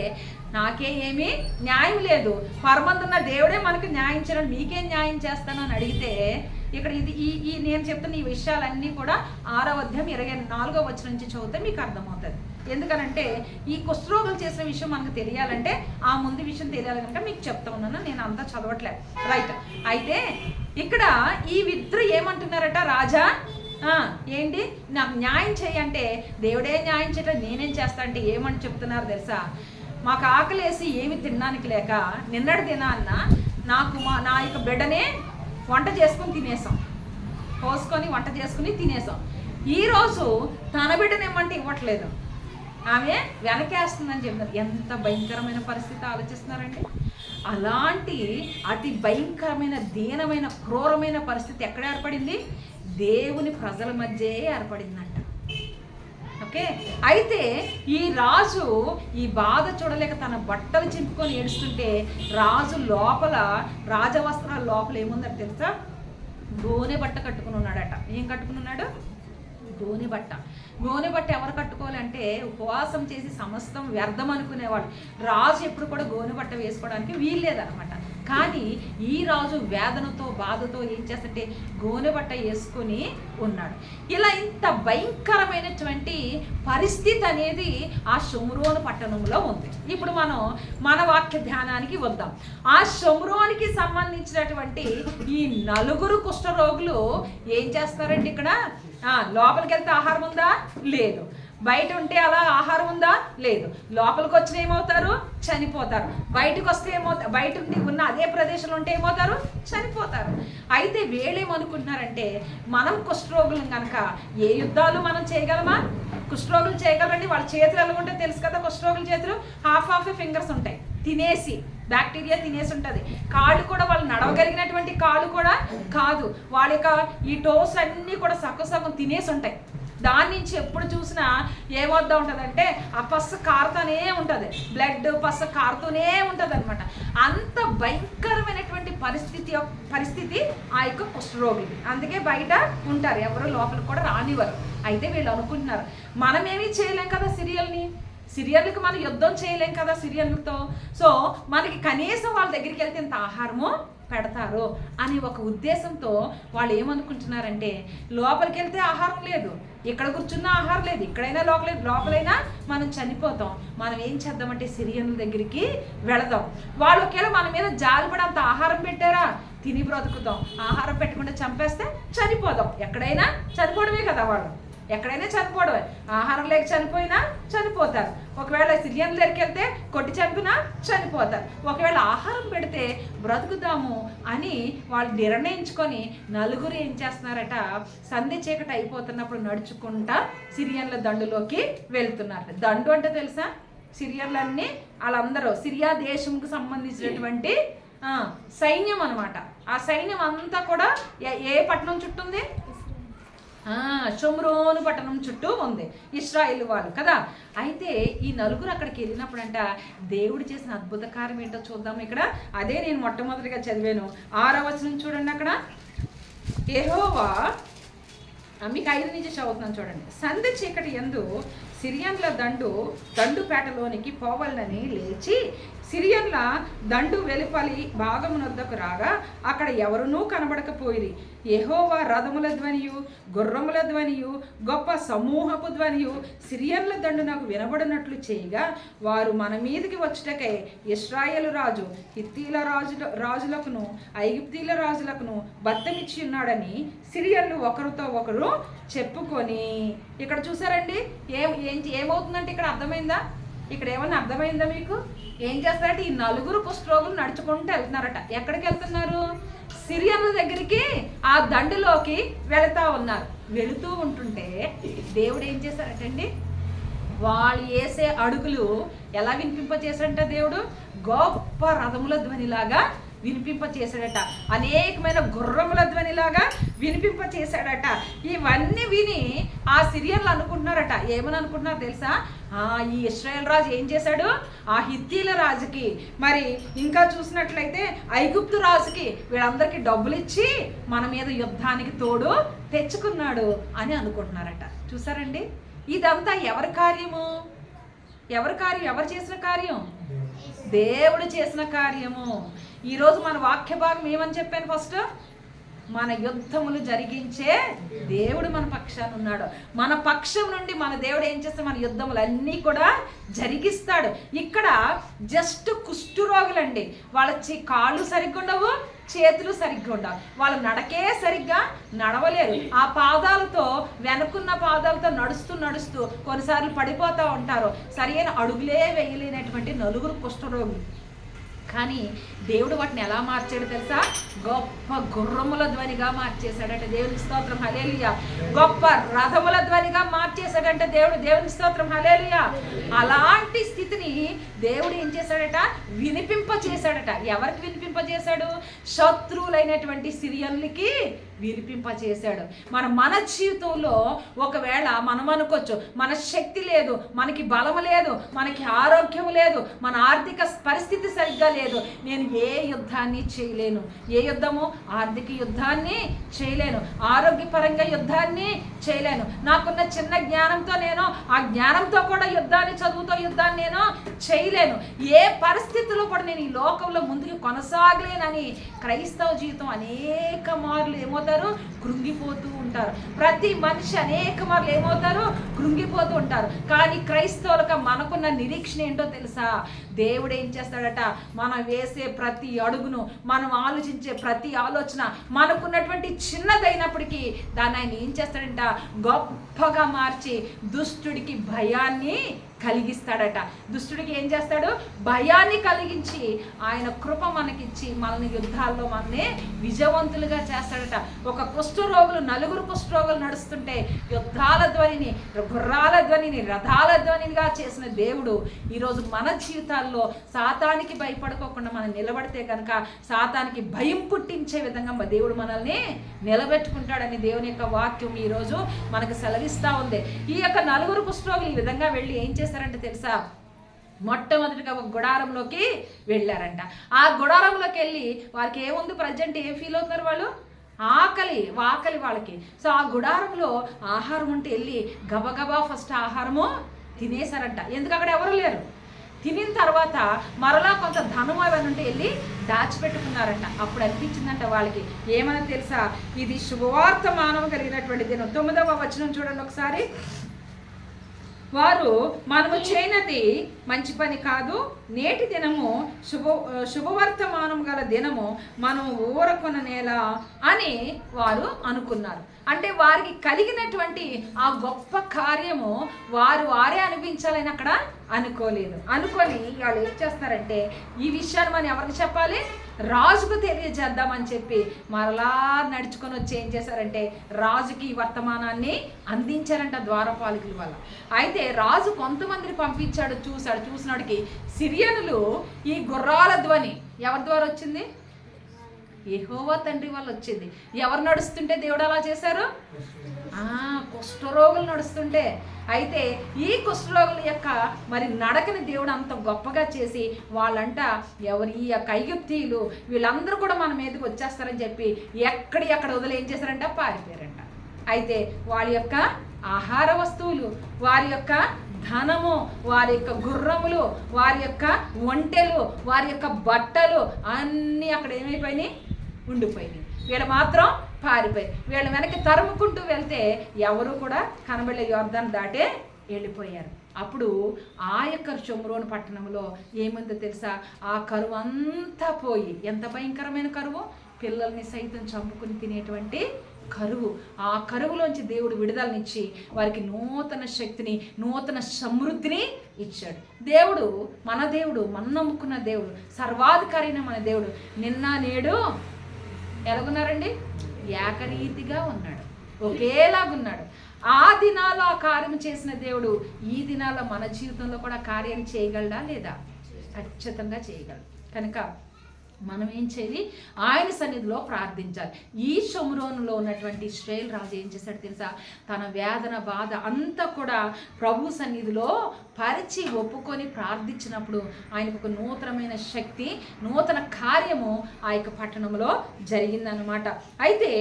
నాకే ఏమీ న్యాయం లేదు, పరమందున్న దేవుడే మనకు న్యాయం చేయడం, మీకేం న్యాయం చేస్తాను అని అడిగితే ఇక్కడ ఈ నేను చెప్తున్న ఈ విషయాలన్నీ కూడా 6వ అధ్యాయం 24వ వచనం నుంచి చదివితే మీకు అర్థమవుతుంది. ఎందుకనంటే ఈ కుష్ఠరోగులు చేసిన విషయం మనకు తెలియాలంటే ఆ ముందు విషయం తెలియాలి కనుక మీకు చెప్తా ఉన్నాను. నేను అంతా చదవట్లే, రైట్. అయితే ఇక్కడ ఈ ఇద్దరు ఏమంటున్నారట? రాజా ఏంటి నాకు న్యాయం చేయంటే దేవుడే న్యాయం చేయటం నేనేం చేస్తా అంటే ఏమని చెప్తున్నారు తెలుసా? మాకు ఆకలేసి ఏమి తినడానికి లేక నిన్నటి దినాన్న నా యొక్క బిడ్డనే వంట చేసుకొని తినేసాం, పోసుకొని వంట చేసుకుని తినేసాం. ఈరోజు తన బిడ్డను ఏమంటే ఇవ్వట్లేదు, ఆమె వెనకేస్తుందని చెప్పినారు. ఎంత భయంకరమైన పరిస్థితి ఆలోచిస్తున్నారండి. అలాంటి అతి భయంకరమైన దీనమైన క్రూరమైన పరిస్థితి ఎక్కడ ఏర్పడింది? దేవుని ప్రజల మధ్య ఏర్పడిందంట. ఓకే. అయితే ఈ రాజు ఈ బాధ చూడలేక తన బట్టలు చింపుకొని ఏడుస్తుంటే రాజు లోపల రాజవస్త్రాల లోపల ఏముందంటే తెలుసా? గోనె బట్ట కట్టుకుని ఉన్నాడట. ఏం కట్టుకుని ఉన్నాడు? గోనె బట్ట. గోనె బట్ట ఎవరు కట్టుకోవాలంటే ఉపవాసం చేసి సమస్తం వ్యర్థం అనుకునేవాడు. రాజు ఎప్పుడు కూడా గోనె బట్ట వేసుకోవడానికి వీల్లేదనమాట. కానీ ఈ రాజు వేదనతో బాధతో ఏం చేస్తుంటే గోనె బట్ట వేసుకొని ఉన్నాడు. ఇలా ఇంత భయంకరమైనటువంటి పరిస్థితి అనేది ఆ షోమ్రోను పట్టణంలో ఉంది. ఇప్పుడు మనం మన వాక్య ధ్యానానికి వద్దాం. ఆ షోమ్రోనికి సంబంధించినటువంటి ఈ 4 కుష్ఠరోగులు ఏం చేస్తారండి? ఇక్కడ లోపలికి వెళ్తే ఆహారం ఉందా? లేదు. బయట ఉంటే అలా ఆహారం ఉందా? లేదు. లోపలికి వచ్చిన ఏమవుతారు? చనిపోతారు. బయటకు వస్తే బయట ఉన్న అదే ప్రదేశంలో ఉంటే ఏమవుతారు? చనిపోతారు. అయితే వీళ్ళేమనుకుంటున్నారంటే మనం కుష్ఠరోగులు కనుక ఏ యుద్ధాలు మనం చేయగలమా? కుష్ఠరోగులు చేయగలండి. వాళ్ళ చేతులు ఎలా ఉంటే తెలుసు కదా, కుష్ఠరోగుల చేతులు హాఫ్ ఫింగర్స్ ఉంటాయి, తినేసి బ్యాక్టీరియా తినేసి ఉంటుంది. కాళ్ళు కూడా వాళ్ళు నడవగలిగినటువంటి కాళ్ళు కూడా కాదు, వాళ్ళ యొక్క ఈ టోస్ అన్నీ కూడా సగం తినేసి ఉంటాయి. దాని నుంచి ఎప్పుడు చూసినా ఏమవుతా ఉంటుందంటే ఆ పస్సు కారుతూనే ఉంటుంది, బ్లడ్ పస్సు కారుతూనే ఉంటుంది అనమాట. అంత భయంకరమైనటువంటి పరిస్థితి ఆ యొక్క కుష్ఠరోగులు. అందుకే బయట ఉంటారు, ఎవరు లోపలికి కూడా రానివ్వరు. అయితే వీళ్ళు అనుకుంటున్నారు మనమేమీ చేయలేం కదా, సిరియన్లకు మనం యుద్ధం చేయలేం కదా సిరియన్లతో. సో మనకి కనీసం వాళ్ళ దగ్గరికి వెళ్తే ఇంత ఆహారము పెడతారు అని ఒక ఉద్దేశంతో వాళ్ళు ఏమనుకుంటున్నారంటే లోపలికి వెళ్తే ఆహారం లేదు, ఇక్కడ కూర్చున్న ఆహారం లేదు, ఇక్కడైనా లోపలైనా మనం చనిపోతాం, మనం ఏం చేద్దామంటే సిరియన్ల దగ్గరికి వెళదాం. వాళ్ళు ఒకవేళ మన మీద జాలిపడి అంత ఆహారం పెట్టారా, తిని బ్రతుకుతాం. ఆహారం పెట్టకుండా చంపేస్తే చనిపోదాం. ఎక్కడైనా చనిపోవడమే కదా, వాళ్ళు ఎక్కడైనా చనిపోవడమే. ఆహారం లేక చనిపోయినా చనిపోతారు. ఒకవేళ సిరియన్ల దగ్గరికి వెళ్తే కొట్టి చంపినా చనిపోతారు. ఒకవేళ ఆహారం పెడితే బ్రతుకుతాము అని వాళ్ళు నిర్ణయించుకొని 4 ఏం చేస్తున్నారట, సంధి చీకటి అయిపోతున్నప్పుడు నడుచుకుంటా సిరియన్ల దండులోకి వెళ్తున్నారు. దండు అంటే తెలుసా? సిరియన్లన్నీ వాళ్ళందరూ సిరియా దేశంకు సంబంధించినటువంటి సైన్యం అనమాట. ఆ సైన్యం అంతా కూడా ఏ పట్టణం చుట్టూ ఉంది? షోమ్రోను పట్టణం చుట్టూ ఉంది, ఇశ్రాయేలు వాళ్ళు కదా. అయితే ఈ 4 అక్కడికి వెళ్ళినప్పుడంట దేవుడు చేసిన అద్భుత కార్యం ఏంటో చూద్దాం. ఇక్కడ అదే నేను మొట్టమొదటిగా చదివాను, 6వ వచనం చూడండి. అక్కడ యెహోవా, మీకు 5 నుంచి చదువుతున్నాను చూడండి. సంధి చీకటి యందు సిరియన్ల దండుపేటలోనికి పోవాలని లేచి సిరియన్ల దండు వెలుపలి భాగమునొద్దకు రాగా అక్కడ ఎవరునూ కనబడకపోయిరి. యెహోవా రథముల ధ్వనియు గుర్రముల ధ్వనియు గొప్ప సమూహపు ధ్వనియు సిరియన్ల దండు నాకు వినబడినట్లు చేయగా వారు మన మీదకి వచ్చుటకై ఇశ్రాయేలు రాజు హిత్తీల రాజులకును ఐగుప్తీల రాజులకును బత్తమిచ్చి ఉన్నాడని సిరియన్లు ఒకరితో ఒకరు చెప్పుకొని. ఇక్కడ చూసారండి ఏమవుతుందంటే ఇక్కడ అర్థమైందా? ఇక్కడ ఏమన్నా అర్థమైందా మీకు? ఏం చేస్తారంటే ఈ 4 కుష్ఠరోగులు నడుచుకుంటూ వెళ్తున్నారట. ఎక్కడికి వెళ్తున్నారు? సిరియన్ల దగ్గరికి, ఆ దండులోకి వెళుతూ ఉన్నారు. వెళుతూ ఉంటుంటే దేవుడు ఏం చేశారటండి, వాళ్ళు వేసే అడుగులు ఎలా వినిపింపచేశాడంట దేవుడు? గొప్ప రథముల ధ్వనిలాగా వినిపింపచేశాడట, అనేకమైన గుర్రముల ధ్వనిలాగా వినిపింపచేశాడట. ఇవన్నీ విని ఆ సిరియన్లు అనుకుంటున్నారట, ఏమని అనుకుంటున్నారు తెలుసా? ఈ ఇశ్రాయేల్ రాజు ఏం చేశాడు? ఆ హిత్తీల రాజుకి, మరి ఇంకా చూసినట్లయితే ఐగుప్తు రాజుకి, వీళ్ళందరికీ డబ్బులు ఇచ్చి మన మీద యుద్ధానికి తోడు తెచ్చుకున్నాడు అని అనుకుంటున్నారట. చూసారండి, ఇదంతా ఎవరి కార్యము? ఎవరు చేసిన కార్యం? దేవుడు చేసిన కార్యము. ఈరోజు మన వాక్య భాగం ఏమని చెప్పాను? ఫస్ట్ మన యుద్ధములు జరిగించే దేవుడు మన పక్షాన ఉన్నాడు. మన పక్షం నుండి మన దేవుడు ఏం చేస్తే మన యుద్ధములు అన్నీ కూడా జరిగిస్తాడు. ఇక్కడ జస్ట్ కుష్ఠరోగులండి, వాళ్ళ కాళ్ళు సరిగ్గా ఉండవు, చేతులు సరిగ్గా ఉండవు, వాళ్ళ నడకే సరిగ్గా నడవలేరు. ఆ పాదాలతో, వెనుకున్న పాదాలతో నడుస్తూ కొన్నిసార్లు పడిపోతూ ఉంటారు. సరైన అడుగులే వేయలేనటువంటి 4 కుష్ఠరోగులు. కానీ దేవుడు వాటిని ఎలా మార్చాడు తెలుసా? గొప్ప గుర్రముల ధ్వనిగా మార్చేశాడంటే దేవుని స్తోత్రం హల్లెలూయా. గొప్ప రథముల ధ్వనిగా మార్చేశాడంటే దేవుని స్తోత్రం హల్లెలూయా. అలాంటి స్థితిని దేవుడు ఏం చేశాడట? వినిపింపచేశాడట. ఎవరికి వినిపింపచేశాడు? శత్రువులైనటువంటి సిరియన్లకి వినిపింపచేశాడు. మన జీవితంలో ఒకవేళ మనం అనుకోవచ్చు మన శక్తి లేదు, మనకి బలం లేదు, మనకి ఆరోగ్యం లేదు, మన ఆర్థిక పరిస్థితి సరిగ్గా లేదు, నేను ఏ యుద్ధాన్ని చేయలేను. ఏ యుద్ధము? ఆర్థిక యుద్ధాన్ని చేయలేను, ఆరోగ్యపరంగా యుద్ధాన్ని చేయలేను, నాకున్న చిన్న జ్ఞానంతో నేను ఆ జ్ఞానంతో కూడా యుద్ధాన్ని, చదువుతో యుద్ధాన్ని నేను చేయలేను, ఏ పరిస్థితుల్లో కూడా నేను ఈ లోకంలో ముందుకు కొనసాగలేనని క్రైస్తవ జీవితం అనేక మార్లు ఏమవుతారు? కృంగిపోతూ ఉంటారు. ప్రతి మనిషి అనేక మార్లు ఏమవుతారు? కృంగిపోతూ ఉంటారు. కానీ క్రైస్తవులకు మనకున్న నిరీక్షణ ఏంటో తెలుసా? దేవుడు ఏం చేస్తాడట? మనం వేసే ప్రతి అడుగును, మనం ఆలోచించే ప్రతి ఆలోచన మనకున్నటువంటి చిన్నదైనప్పటికీ దాన్ని ఆయన ఏం చేస్తాడంట? గొప్పగా మార్చి దుష్టుడికి భయాన్ని కలిగిస్తాడట. దుష్టుడికి ఏం చేస్తాడు? భయాన్ని కలిగించి ఆయన కృప మనకిచ్చి మనల్ని యుద్ధాల్లో మనల్ని విజయవంతులుగా చేస్తాడట. ఒక కుష్ఠరోగులు, 4 కుష్ఠరోగులు నడుస్తుంటే యుద్ధాల ధ్వనిని, గుర్రాల ధ్వనిని, రథాల ధ్వనిగా చేసిన దేవుడు ఈరోజు మన జీవితాల్లో సాతానికి భయపడుకోకుండా మనం నిలబడితే కనుక సాతానికి భయం పుట్టించే విధంగా దేవుడు మనల్ని నిలబెట్టుకుంటాడని దేవుని యొక్క వాక్యం ఈరోజు మనకు సెలవిస్తూ ఉంది. ఈ యొక్క 4 కుష్ఠరోగులు ఈ విధంగా వెళ్ళి ఏం చేస్తారంటే తెలుసా? మొట్టమొదటిగా ఒక గుడారంలోకి వెళ్ళారంట. ఆ గుడారంలోకి వెళ్ళి వారికి ఏముంది? ప్రజెంట్ ఏం ఫీల్ అవుతున్నారు వాళ్ళు? ఆకలి వాళ్ళకి. సో ఆ గుడారంలో ఆహారం ఉంటే వెళ్ళి గబగబా ఫస్ట్ ఆహారము తినేశారంట. ఎందుకు? అక్కడ ఎవరు లేరు. తినిన తర్వాత మరలా కొంత ధనం అవన్నీ ఉంటే వెళ్ళి దాచిపెట్టుకున్నారంట. అప్పుడు అనిపించిందంట వాళ్ళకి, ఏమని తెలుసా? ఇది శుభవార్త మానవ కలిగినటువంటి దినం. 9వ వచనం చూడండి ఒకసారి. వారు మనము చేయనది మంచి పని కాదు, నేటి దినము శుభవర్తమానం గల దినము, మనము ఊరకొననేలా అని వారు అనుకున్నారు. అంటే వారికి కలిగినటువంటి ఆ గొప్ప కార్యము వారే అనిపించాలని అక్కడ అనుకోలేదు. అనుకొని వాళ్ళు ఏం చేస్తారంటే ఈ విషయాన్ని మనం ఎవరికి చెప్పాలి? రాజుకు తెలియజేద్దామని చెప్పి మరలా నడుచుకొని వచ్చి ఏం చేశారంటే రాజుకి ఈ వర్తమానాన్ని అందించారంట ద్వారపాలకుల వల్ల. అయితే రాజు కొంతమందిని పంపించాడు. చూసినాడికి సిరియనులు ఈ గుర్రాల ధ్వని ఎవరి ద్వారా వచ్చింది? యెహోవా తండ్రి వల్ల వచ్చింది. ఎవరు నడుస్తుంటే దేవుడు అలా చేశారు? కుష్ఠరోగులు నడుస్తుంటే. అయితే ఈ కుష్ఠరోగుల యొక్క మరి నడకని దేవుడు అంత గొప్పగా చేసి వాళ్ళంట ఈ యొక్క ఐగుప్తీయులు వీళ్ళందరూ కూడా మన మీదకి వచ్చేస్తారని చెప్పి ఎక్కడ వదిలి ఏం చేశారంట? పారిపోయారంట. అయితే వాళ్ళ యొక్క ఆహార వస్తువులు, వారి యొక్క ధనము, వారి యొక్క గుర్రములు, వారి యొక్క ఒంటెలు, వారి యొక్క బట్టలు అన్నీ అక్కడ ఏమైపోయినాయి? ఉండిపోయినాయి. వీళ్ళు మాత్రం పారిపోయి వీళ్ళ వెనక్కి తరుముకుంటూ వెళ్తే ఎవరు కూడా కనబడలే. యోర్దాను దాటే వెళ్ళిపోయారు. అప్పుడు ఆ యొక్క షోమ్రోను పట్టణంలో ఏముందో తెలుసా? ఆ కరువు అంతా పోయి, ఎంత భయంకరమైన కరువు! పిల్లల్ని సైతం చంపుకుని తినేటువంటి కరువు. ఆ కరువులోంచి దేవుడు విడుదలనిచ్చి వారికి నూతన శక్తిని, నూతన సమృద్ధిని ఇచ్చాడు. దేవుడు మన నమ్ముకున్న దేవుడు, సర్వాధికారి అయిన మన దేవుడు నిన్న నేడు ఎలాగున్నారండి? ఏకరీతిగా ఉన్నాడు, ఒకేలాగున్నాడు. ఆ దినాల్లో ఆ కార్యం చేసిన దేవుడు ఈ దినాల్లో మన జీవితంలో కూడా కార్యం చేయగలడా? లేదా? ఖచ్చితంగా చేయగలడు. కనుక మనం ఏం చేయాలి? ఆయన సన్నిధిలో ప్రార్థించాలి. ఈ షోమ్రోనులో ఉన్నటువంటి ఇశ్రాయేలు రాజు ఏం చేశాడు తెలుసా? తన వేదన బాధ అంతా కూడా ప్రభు సన్నిధిలో పరిచి ఒప్పుకొని ప్రార్థించినప్పుడు ఆయనకు ఒక నూతనమైన శక్తి, నూతన కార్యము ఆ యొక్క పట్టణంలో జరిగిందనమాట. అయితే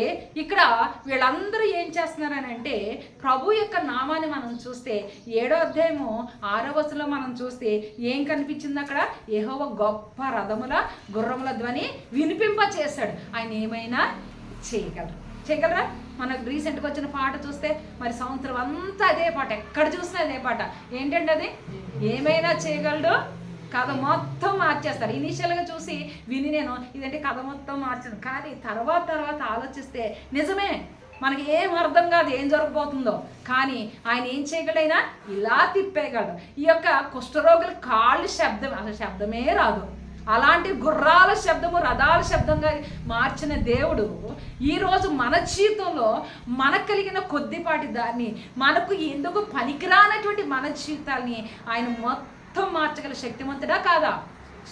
ఇక్కడ వీళ్ళందరూ ఏం చేస్తున్నారని అంటే ప్రభు యొక్క నామాన్ని మనం చూస్తే 7వ అధ్యాయము 6వ వచనంలో మనం చూస్తే ఏం కనిపించింది అక్కడ? యెహోవా గొప్ప రథముల గుర్రముల ధ్వని వినిపింప చేశాడు. ఆయన ఏమైనా చేయగలరా? మనకు రీసెంట్గా వచ్చిన పాట చూస్తే మరి సంవత్సరం అంతా అదే పాట, ఎక్కడ చూసినా అదే పాట. ఏంటంటే అది ఏమైనా చేయగలడు, కథ మొత్తం మార్చేస్తారు. ఇనీషియల్గా చూసి విని నేను ఇదంటే కథ మొత్తం మార్చాను, కానీ తర్వాత ఆలోచిస్తే నిజమే, మనకి ఏం అర్థం కాదు ఏం జరగబోతుందో. కానీ ఆయన ఏం చేయగలైనా ఇలా తిప్పేయగలడు. ఈ యొక్క కుష్ఠరోగుల కాళ్ళు శబ్దం, అసలు శబ్దమే రాదు, అలాంటి గుర్రాల శబ్దము, రథాల శబ్దంగా మార్చిన దేవుడు ఈరోజు మన జీవితంలో మనకు కలిగిన కొద్దిపాటి దాన్ని, మనకు ఎందుకు పనికిరానటువంటి మన జీవితాన్ని ఆయన మొత్తం మార్చగల శక్తిమంతుడా కాదా?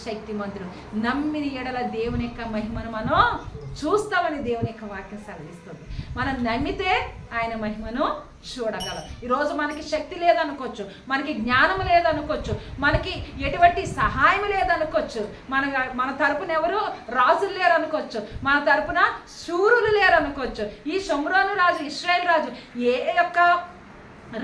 శక్తిమంతుడు. నమ్మిన ఎడల దేవుని యొక్క మహిమను మనం చూస్తామని దేవుని యొక్క వాక్యం సెలవిస్తుంది. మనం నమ్మితే ఆయన మహిమను చూడగలం. ఈరోజు మనకి శక్తి లేదనుకోవచ్చు, మనకి జ్ఞానం లేదనుకోవచ్చు, మనకి ఎటువంటి సహాయం లేదనుకోవచ్చు, మన తరపున ఎవరు రాజులు లేరు అనుకోవచ్చు, మన తరపున శూరులు లేరు అనుకోవచ్చు. ఈ షోమ్రోను రాజు, ఇశ్రాయేల్ రాజు ఏ యొక్క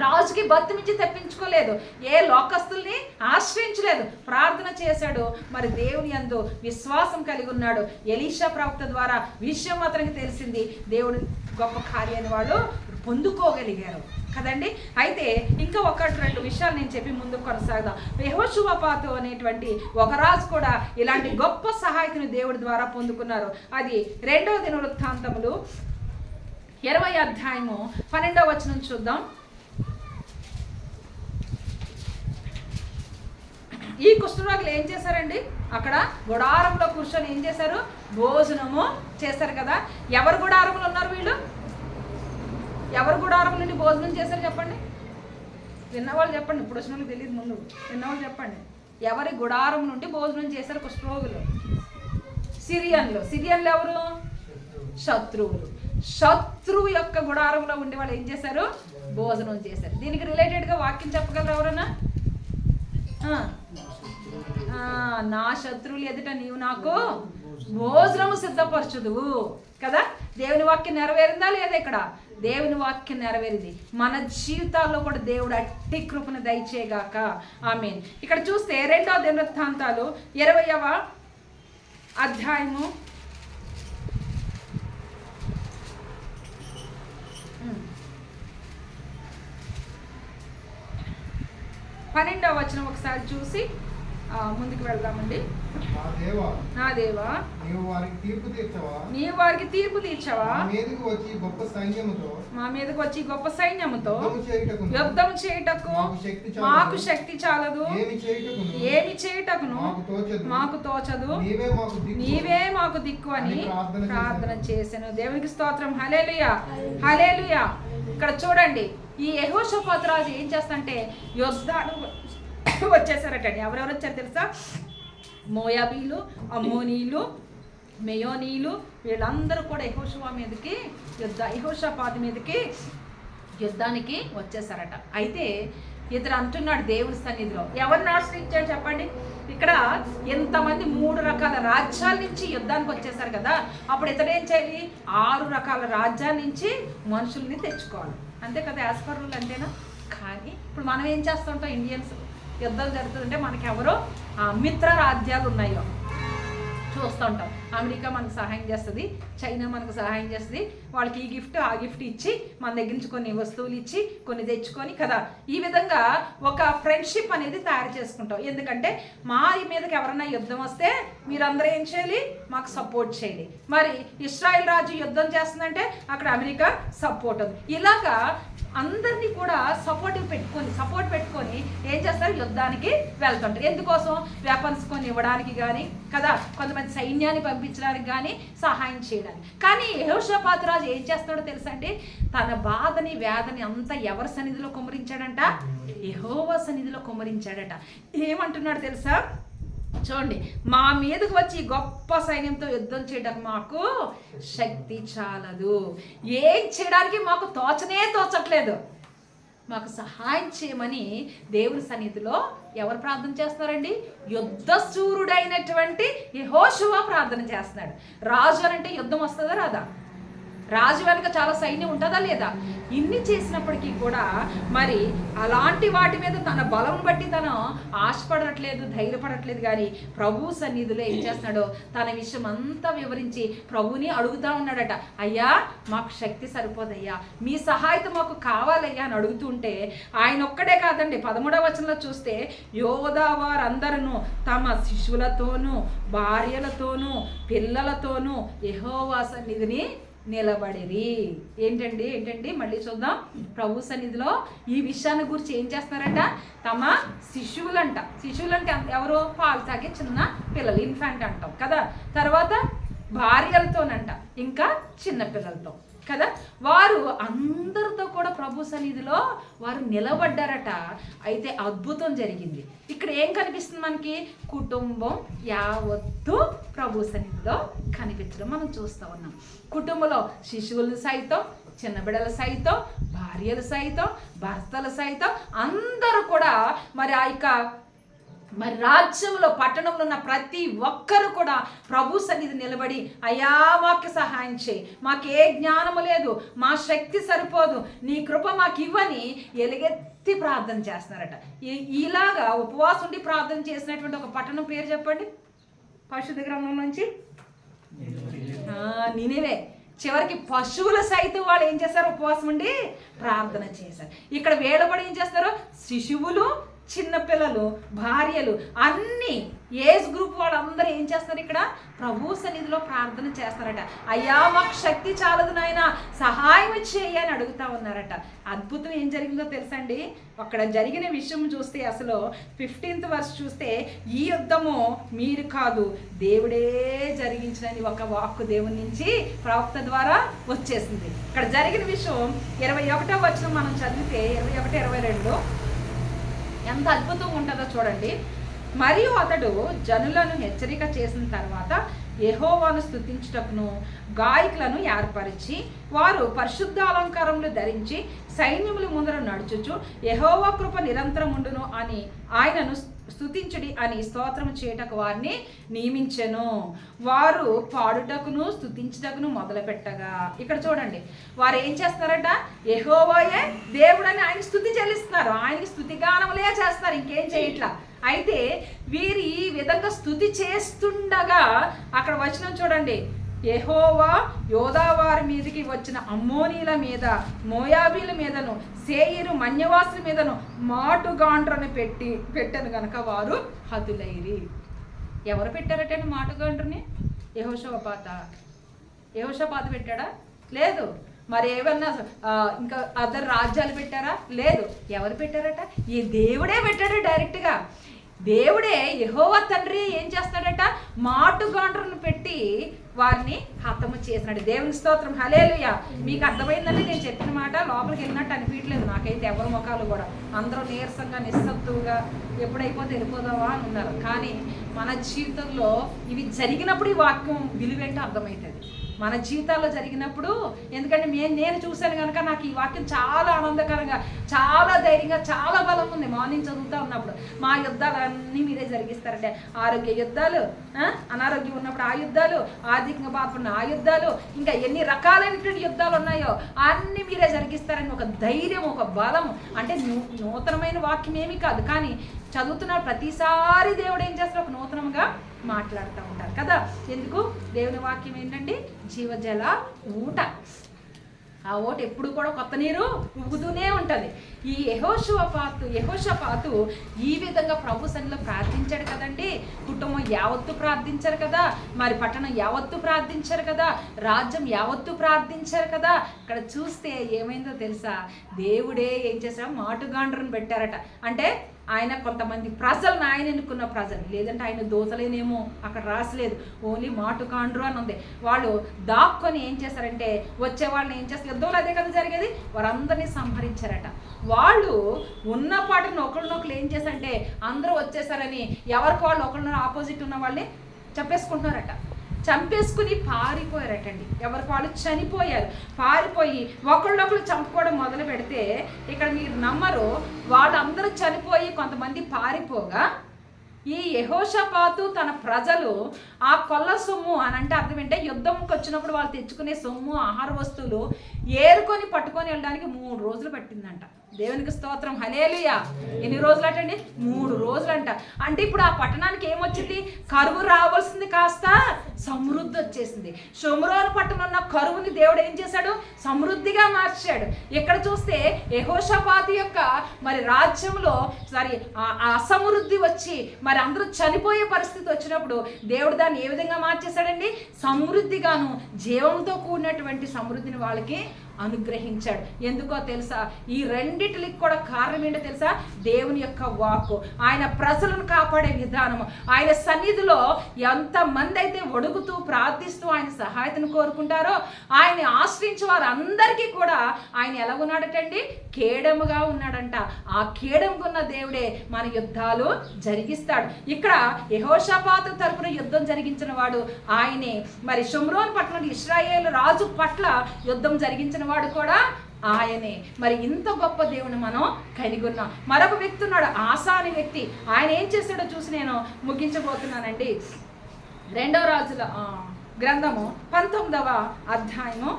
రాజుకి బతిమించి తెప్పించుకోలేదు, ఏ లోకస్తుల్ని ఆశ్రయించలేదు, ప్రార్థన చేశాడు. మరి దేవుని యందు విశ్వాసం కలిగి ఉన్నాడు. ఎలీషా ప్రవక్త ద్వారా విషయం అతనికి తెలిసింది, దేవుడు గొప్ప కార్యాన్ని వాళ్ళు పొందుకోగలిగారు కదండి. అయితే ఇంకా 1-2 విషయాలు నేను చెప్పి ముందుకు కొనసాగుదాం. యెహోషువపాతు అనేటువంటి ఒక రాజు కూడా ఇలాంటి గొప్ప సహాయకుని దేవుడి ద్వారా పొందుకున్నారు. అది 2వ దినవృత్తాంతములు 20వ అధ్యాయము 12వ వచనం చూద్దాం. ఈ కుష్ఠరోగులు ఏం చేశారండి? అక్కడ గుడారంలో కూర్చొని ఏం చేశారు? భోజనము చేశారు కదా. ఎవరు గుడారంలో ఉన్నారు వీళ్ళు? ఎవరు గుడారం నుండి భోజనం చేశారు చెప్పండి? విన్నవాళ్ళు చెప్పండి. ఇప్పుడు వచ్చిన వాళ్ళకి తెలియదు, ముందు విన్నవాళ్ళు చెప్పండి. ఎవరి గుడారం నుండి భోజనం చేశారు కుష్ఠరోగులు? సిరియన్లు ఎవరు? శత్రువులు. శత్రువు యొక్క గుడారంలో ఉండి వాళ్ళు ఏం చేశారు? భోజనం చేశారు. దీనికి రిలేటెడ్గా వాక్యం చెప్పగలరు ఎవరన్నా? నా శత్రువులు ఎదుట నీవు నాకు భోజనము సిద్ధపరచుదువు కదా. దేవుని వాక్యం నెరవేరిందా లేదా? ఇక్కడ దేవుని వాక్యం నెరవేరింది. మన జీవితాల్లో కూడా దేవుడు అట్టి కృపను దయచేయగాక. ఆమేన్. ఇక్కడ చూస్తే 2వ దినవృత్తాంతాలు 20వ అధ్యాయము 12వ వచనం ఒకసారి చూసి ముందుకు వెళ్దామండి. నా దేవా, నీవు వారికి తీర్పు తీర్చవా? మా మీదకి వచ్చి గొప్ప సైన్యముతో యుద్ధం చేయుటకు మాకు శక్తి చాలదు, ఏమి చేయుటకును మాకు తోచదు, నీవే మాకు దిక్కు అని ప్రార్థన చేశాను. దేవునికి స్తోత్రం. హల్లెలూయా, హల్లెలూయా. ఇక్కడ చూడండి, ఈ యెహోషాపాతు రాజు ఏం చేస్తంటే యుద్ధానికి వచ్చేసారటండి. ఎవరెవరు వచ్చారు తెలుసా? మోయాబీలు, అమ్మోనీలు, మెయోనీలు, వీళ్ళందరూ కూడా యెహోషాపాతు మీదకి యుద్ధానికి వచ్చేసారట. అయితే ఇతడు అంటున్నాడు దేవుని సన్నిధిలో, ఎవరిని ఆశ్రయించాడు చెప్పండి? ఇక్కడ ఎంతమంది 3 రకాల రాజ్యాల నుంచి యుద్ధానికి వచ్చేసారు కదా. అప్పుడు ఇతడు ఏం చేయాలి? 6 రకాల రాజ్యాల నుంచి మనుషుల్ని తెచ్చుకోవాలి. అంతే కదా, యాస్పర్లు అంటేనా? కానీ ఇప్పుడు మనం ఏం చేస్తుంటాం? ఇండియన్స్ యుద్ధం జరుగుతుందంటే మనకి ఎవరో మిత్ర రాజ్యాలు ఉన్నాయో చూస్తూ ఉంటాం. అమెరికా మనకు సహాయం చేస్తుంది, చైనా మనకు సహాయం చేస్తుంది. వాళ్ళకి ఈ గిఫ్ట్ ఆ గిఫ్ట్ ఇచ్చి మన దగ్గర నుంచి కొన్ని వస్తువులు ఇచ్చి కొన్ని తెచ్చుకొని కదా, ఈ విధంగా ఒక ఫ్రెండ్షిప్ అనేది తయారు చేసుకుంటాం. ఎందుకంటే మా మీదకి ఎవరైనా యుద్ధం వస్తే మీరందరూ ఏం చేయాలి? మాకు సపోర్ట్ చేయాలి. మరి ఇశ్రాయేల్ రాజు యుద్ధం చేస్తుందంటే అక్కడ అమెరికా సపోర్ట్ ఉంది. ఇలాగా అందరినీ కూడా సపోర్ట్ పెట్టుకొని ఏం చేస్తారు? యుద్ధానికి వెళ్తుంటారు. ఎందుకోసం? వెపన్స్ కొని ఇవ్వడానికి కానీ కదా, కొంతమంది సైన్యాన్ని పంపించడానికి కానీ, సహాయం చేయడానికి. కానీ యెహోషాపాతు రాజు ఏం చేస్తాడో తెలుసా అండి? తన బాధని వేదని అంతా ఎవరి సన్నిధిలో కుమ్మరించాడంట? యెహోవా సన్నిధిలో కుమ్మరించాడట. ఏమంటున్నాడు తెలుసా? చూడండి, మా మీదకు వచ్చి గొప్ప సైన్యంతో యుద్ధం చేయడానికి మాకు శక్తి చాలదు, ఏం చేయడానికి మాకు తోచట్లేదు, మాకు సహాయం చేయమని దేవుని సన్నిధిలో ఎవరు ప్రార్థన చేస్తారండి? యుద్ధశూరుడైనటువంటి యెహోషువ ప్రార్థన చేస్తున్నాడు. రాజు అంటే యుద్ధం వస్తుందా రాదా? రాజు వెనుక చాలా సైన్యం ఉంటుందా లేదా? ఇన్ని చేసినప్పటికీ కూడా మరి అలాంటి వాటి మీద తన బలం బట్టి తను ఆశపడట్లేదు, ధైర్యపడట్లేదు. కానీ ప్రభు సన్నిధిలో ఏం చేస్తున్నాడో తన విషయం అంతా వివరించి ప్రభుని అడుగుతూ ఉన్నాడట. అయ్యా, మాకు శక్తి సరిపోదయ్యా, మీ సహాయత మాకు కావాలయ్యా అని అడుగుతుంటే ఆయన ఒక్కడే కాదండి. 13వ వచనంలో చూస్తే యోధా వారందరూ తమ శిశువులతోనూ భార్యలతోనూ పిల్లలతోనూ యెహోవా సన్నిధిని నిలబడిరి. ఏంటండి మళ్ళీ చూద్దాం. ప్రభు సన్నిధిలో ఈ విషయాన్ని గురించి ఏం చేస్తున్నారంట? తమ శిశువులంటే ఎవరు? పాలు తాగే చిన్న పిల్లలు, ఇన్ఫాంట్ అంటాం కదా. తర్వాత భార్యలతోనంట, ఇంకా చిన్న పిల్లలతో. కదా. వారు అందరితో కూడా ప్రభు సన్నిధిలో వారు నిలబడ్డారట. అయితే అద్భుతం జరిగింది. ఇక్కడ ఏం కనిపిస్తుంది మనకి? కుటుంబం యావత్తు ప్రభు సన్నిధిలో కనిపించడం మనం చూస్తూ ఉన్నాం. కుటుంబంలో శిశువులు సైతం, చిన్న బిడ్డలు సైతం, భార్యలు సైతం, భర్తలు సైతం అందరూ కూడా మరి ఆ యొక్క మరి రాజ్యంలో పట్టణంలో ఉన్న ప్రతి ఒక్కరు కూడా ప్రభు సన్నిధి నిలబడి, అయ్యా మాకు సహాయం చేయి, మాకే జ్ఞానము లేదు, మా శక్తి సరిపోదు, నీ కృప మాకు ఇవ్వని ఎలుగెత్తి ప్రార్థన చేస్తున్నారట. ఇలాగా ఉపవాసం ఉండి ప్రార్థన చేసినటువంటి ఒక పట్టణం పేరు చెప్పండి పరిశుద్ధ గ్రంథం నుంచి. నినివే. చివరికి పశువుల సైతం వాళ్ళు ఏం చేస్తారు? ఉపవాసం ఉండి ప్రార్థన చేశారు. ఇక్కడ వేళబడి ఏం చేస్తారు? శిశువులు, చిన్నపిల్లలు, భార్యలు, అన్ని ఏజ్ గ్రూప్ వాళ్ళందరూ ఏం చేస్తారు? ఇక్కడ ప్రభు సన్నిధిలో ప్రార్థన చేస్తారట. అయ్యా మాకు శక్తి చాలదు నాయనా, సహాయం చేయి అని అడుగుతా ఉన్నారట. అద్భుతం ఏం జరిగిందో తెలుసండి? అక్కడ జరిగిన విషయం చూస్తే అసలు 15th verse చూస్తే, ఈ యుద్ధము మీరు కాదు దేవుడే జరిగించినని ఒక వాక్కు దేవుని నుంచి ప్రవక్త ద్వారా వచ్చేసింది. ఇక్కడ జరిగిన విషయం 21వ వచనం మనం చదివితే 21, 22 ఎంత అద్భుతంగా ఉంటుందో చూడండి. మరియు అతడు జనులను హెచ్చరిక చేసిన తర్వాత యెహోవాను స్తుతించుటకును గాయకులను ఏర్పరిచి, వారు పరిశుద్ధ అలంకారములు ధరించి సైన్యముల ముందర నడుచుచు యెహోవా కృప నిరంతరం ఉండును అని ఆయనను స్తుతించుడి అని స్తోత్రం చేయటకు వారిని నియమించెను. వారు పాడుటకును స్తుతించుటకును మొదలు పెట్టగా, ఇక్కడ చూడండి వారు ఏం చేస్తారట? యెహోవాయే దేవుడని ఆయన స్తుతి చెల్లిస్తున్నారు, ఆయనకి స్తుతిగానములే చేస్తారు, ఇంకేం చేయట్లా. అయితే వీరు ఈ విధంగా స్తుతి చేస్తుండగా అక్కడ వచనం చూడండి, యెహోవా యోదావారి మీదకి వచ్చిన అమ్మోనీల మీద, మోయాబీల మీదను, సేయిరు మన్యవాసుల మీదను మాటుగాండ్రను పెట్టను గనక వారు హతులైరి. ఎవరు పెట్టారటండి మాటుగాండ్రని? యెహోషాపాతు పెట్టాడా? లేదు. మరి ఏమన్నా ఇంకా అదర్ రాజ్యాలు పెట్టారా? లేదు. ఎవరు పెట్టారట? ఈ దేవుడే పెట్టాడు డైరెక్ట్గా. దేవుడే యెహోవా తండ్రి ఏం చేస్తాడట? మాటుగాండ్రను పెట్టి వారిని హతము చేసినాడు. దేవుని స్తోత్రం, హల్లెలూయా. మీకు అర్థమైందండి నేను చెప్పిన మాట? లోపలికి వెళ్ళినట్టు అనిపించలేదు నాకైతే. ఎవరి ముఖాలు కూడా అందరూ నీరసంగా, నిస్సత్తువుగా ఎప్పుడైపోతే వెళ్ళిపోదావా అని ఉన్నారు. కానీ మన జీవితంలో ఇవి జరిగినప్పుడు ఈ వాక్యం విలువేంటో అర్థమవుతుంది. మన జీవితాల్లో జరిగినప్పుడు, ఎందుకంటే నేను చూశాను కనుక నాకు ఈ వాక్యం చాలా ఆనందకరంగా, చాలా ధైర్యంగా, చాలా బలం ఉంది. మార్నింగ్ చదువుతూ ఉన్నప్పుడు మా యుద్ధాలు అన్నీ మీరే జరిగిస్తారంటే, ఆరోగ్య యుద్ధాలు, అనారోగ్యం ఉన్నప్పుడు ఆ యుద్ధాలు, ఆర్థికంగా బాధపడిన ఆ యుద్ధాలు, ఇంకా ఎన్ని రకాలైనటువంటి యుద్ధాలు ఉన్నాయో అన్నీ మీరే జరిగిస్తారని ఒక ధైర్యం, ఒక బలం. అంటే నూతనమైన వాక్యం ఏమీ కాదు, కానీ చదువుతున్న ప్రతిసారి దేవుడు ఏం చేస్తారు? ఒక నూతనంగా మాట్లాడుతూ ఉంటారు కదా. ఎందుకు? దేవుని వాక్యం ఏంటండి? జీవజల ఊట. ఆ ఓట ఎప్పుడు కూడా కొత్త నీరు ఊగుతూనే ఉంటుంది. ఈ యెహోషాపాతు ఈ విధంగా ప్రభు సన్నిధిలో ప్రార్థించాడు కదండి. కుటుంబం యావత్తు ప్రార్థించారు కదా, మరి పట్టణం యావత్తు ప్రార్థించారు కదా, రాజ్యం యావత్తు ప్రార్థించారు కదా. ఇక్కడ చూస్తే ఏమైందో తెలుసా? దేవుడే ఏం చేశారు? మాటుగాండ్రను పెట్టారట. అంటే ఆయన కొంతమంది ప్రజలను, ఆయన ఎన్నుకున్న ప్రజలు, లేదంటే ఆయన దోతలేనేమో, అక్కడ రాసలేదు, ఓన్లీ మాటుగాండ్రు అని ఉంది. వాళ్ళు దాక్కొని ఏం చేశారంటే, వచ్చే వాళ్ళని ఏం చేస్తారు? యుద్ధంలో అదే కదా జరిగేది. వారందరినీ సంహరించారట. వాళ్ళు ఉన్న పాటను ఒకరినొకరు ఏం చేశారంటే, అందరూ వచ్చేసారని ఎవరికి వాళ్ళు ఒకరినొకరు ఆపోజిట్ ఉన్న వాళ్ళని చంపేసుకుంటున్నారట. చంపేసుకుని పారిపోయారటండి. ఎవరికి వాళ్ళు చనిపోయారు. పారిపోయి ఒకళ్ళొకరు చంపుకోవడం మొదలు పెడితే, ఇక్కడ మీరు నమ్మరు, వాళ్ళందరూ చనిపోయి కొంతమంది పారిపోగా, ఈ యెహోషాపాతు తన ప్రజలు ఆ కొల్ల సొమ్ము అని అంటే అర్థం ఏంటంటే, యుద్ధంకి వచ్చినప్పుడు వాళ్ళు తెచ్చుకునే సొమ్ము, ఆహార వస్తువులు ఏరుకొని పట్టుకొని వెళ్ళడానికి 3 రోజులు పట్టిందంట. దేవునికి స్తోత్రం, హల్లెలూయా. ఎన్ని రోజులు అంటండి? 3 రోజులంట. అంటే ఇప్పుడు ఆ పట్టణానికి ఏమొచ్చింది? కరువు రావాల్సింది కాస్త సమృద్ధి వచ్చేసింది. షోమ్రోను పట్టణంలో ఉన్న కరువుని దేవుడు ఏం చేశాడు? సమృద్ధిగా మార్చాడు. ఇక్కడ చూస్తే యెహోషాపాతు యొక్క మరి రాజ్యంలో అసమృద్ధి వచ్చి మరి అందరూ చనిపోయే పరిస్థితి వచ్చినప్పుడు దేవుడు దాన్ని ఏ విధంగా మార్చేశాడండి? సమృద్ధిగాను, జీవంతో కూడినటువంటి సమృద్ధిని వాళ్ళకి అనుగ్రహించాడు. ఎందుకో తెలుసా? ఈ రెండిటికి కూడా కారణం ఏంటో తెలుసా? దేవుని యొక్క వాక్కు, ఆయన ప్రజలను కాపాడే విధానము. ఆయన సన్నిధిలో ఎంతమంది అయితే ఒడుగుతూ ప్రార్థిస్తూ ఆయన సహాయతను కోరుకుంటారో, ఆయన ఆశ్రయించే వారందరికీ కూడా ఆయన ఎలా ఉన్నాడటండి? కేడముగా ఉన్నాడంట. ఆ కేడముగా ఉన్న దేవుడే మన యుద్ధాలు జరిగిస్తాడు. ఇక్కడ యెహోషాపాతు తరపున యుద్ధం జరిగించిన వాడు ఆయనే. మరి షోమ్రోను పట్టణం ఇశ్రాయేలు రాజు పట్ల యుద్ధం జరిగించిన వాడు కూడా ఆయనే. మరి ఇంత గొప్ప దేవుని మనం కలిగి ఉన్నాం. మరొక వ్యక్తి ఉన్నాడు, ఆసా అనే వ్యక్తి. ఆయన ఏం చేశాడో చూసి నేను ముగించబోతున్నానండి. 2వ రాజుల గ్రంథము 19వ అధ్యాయము,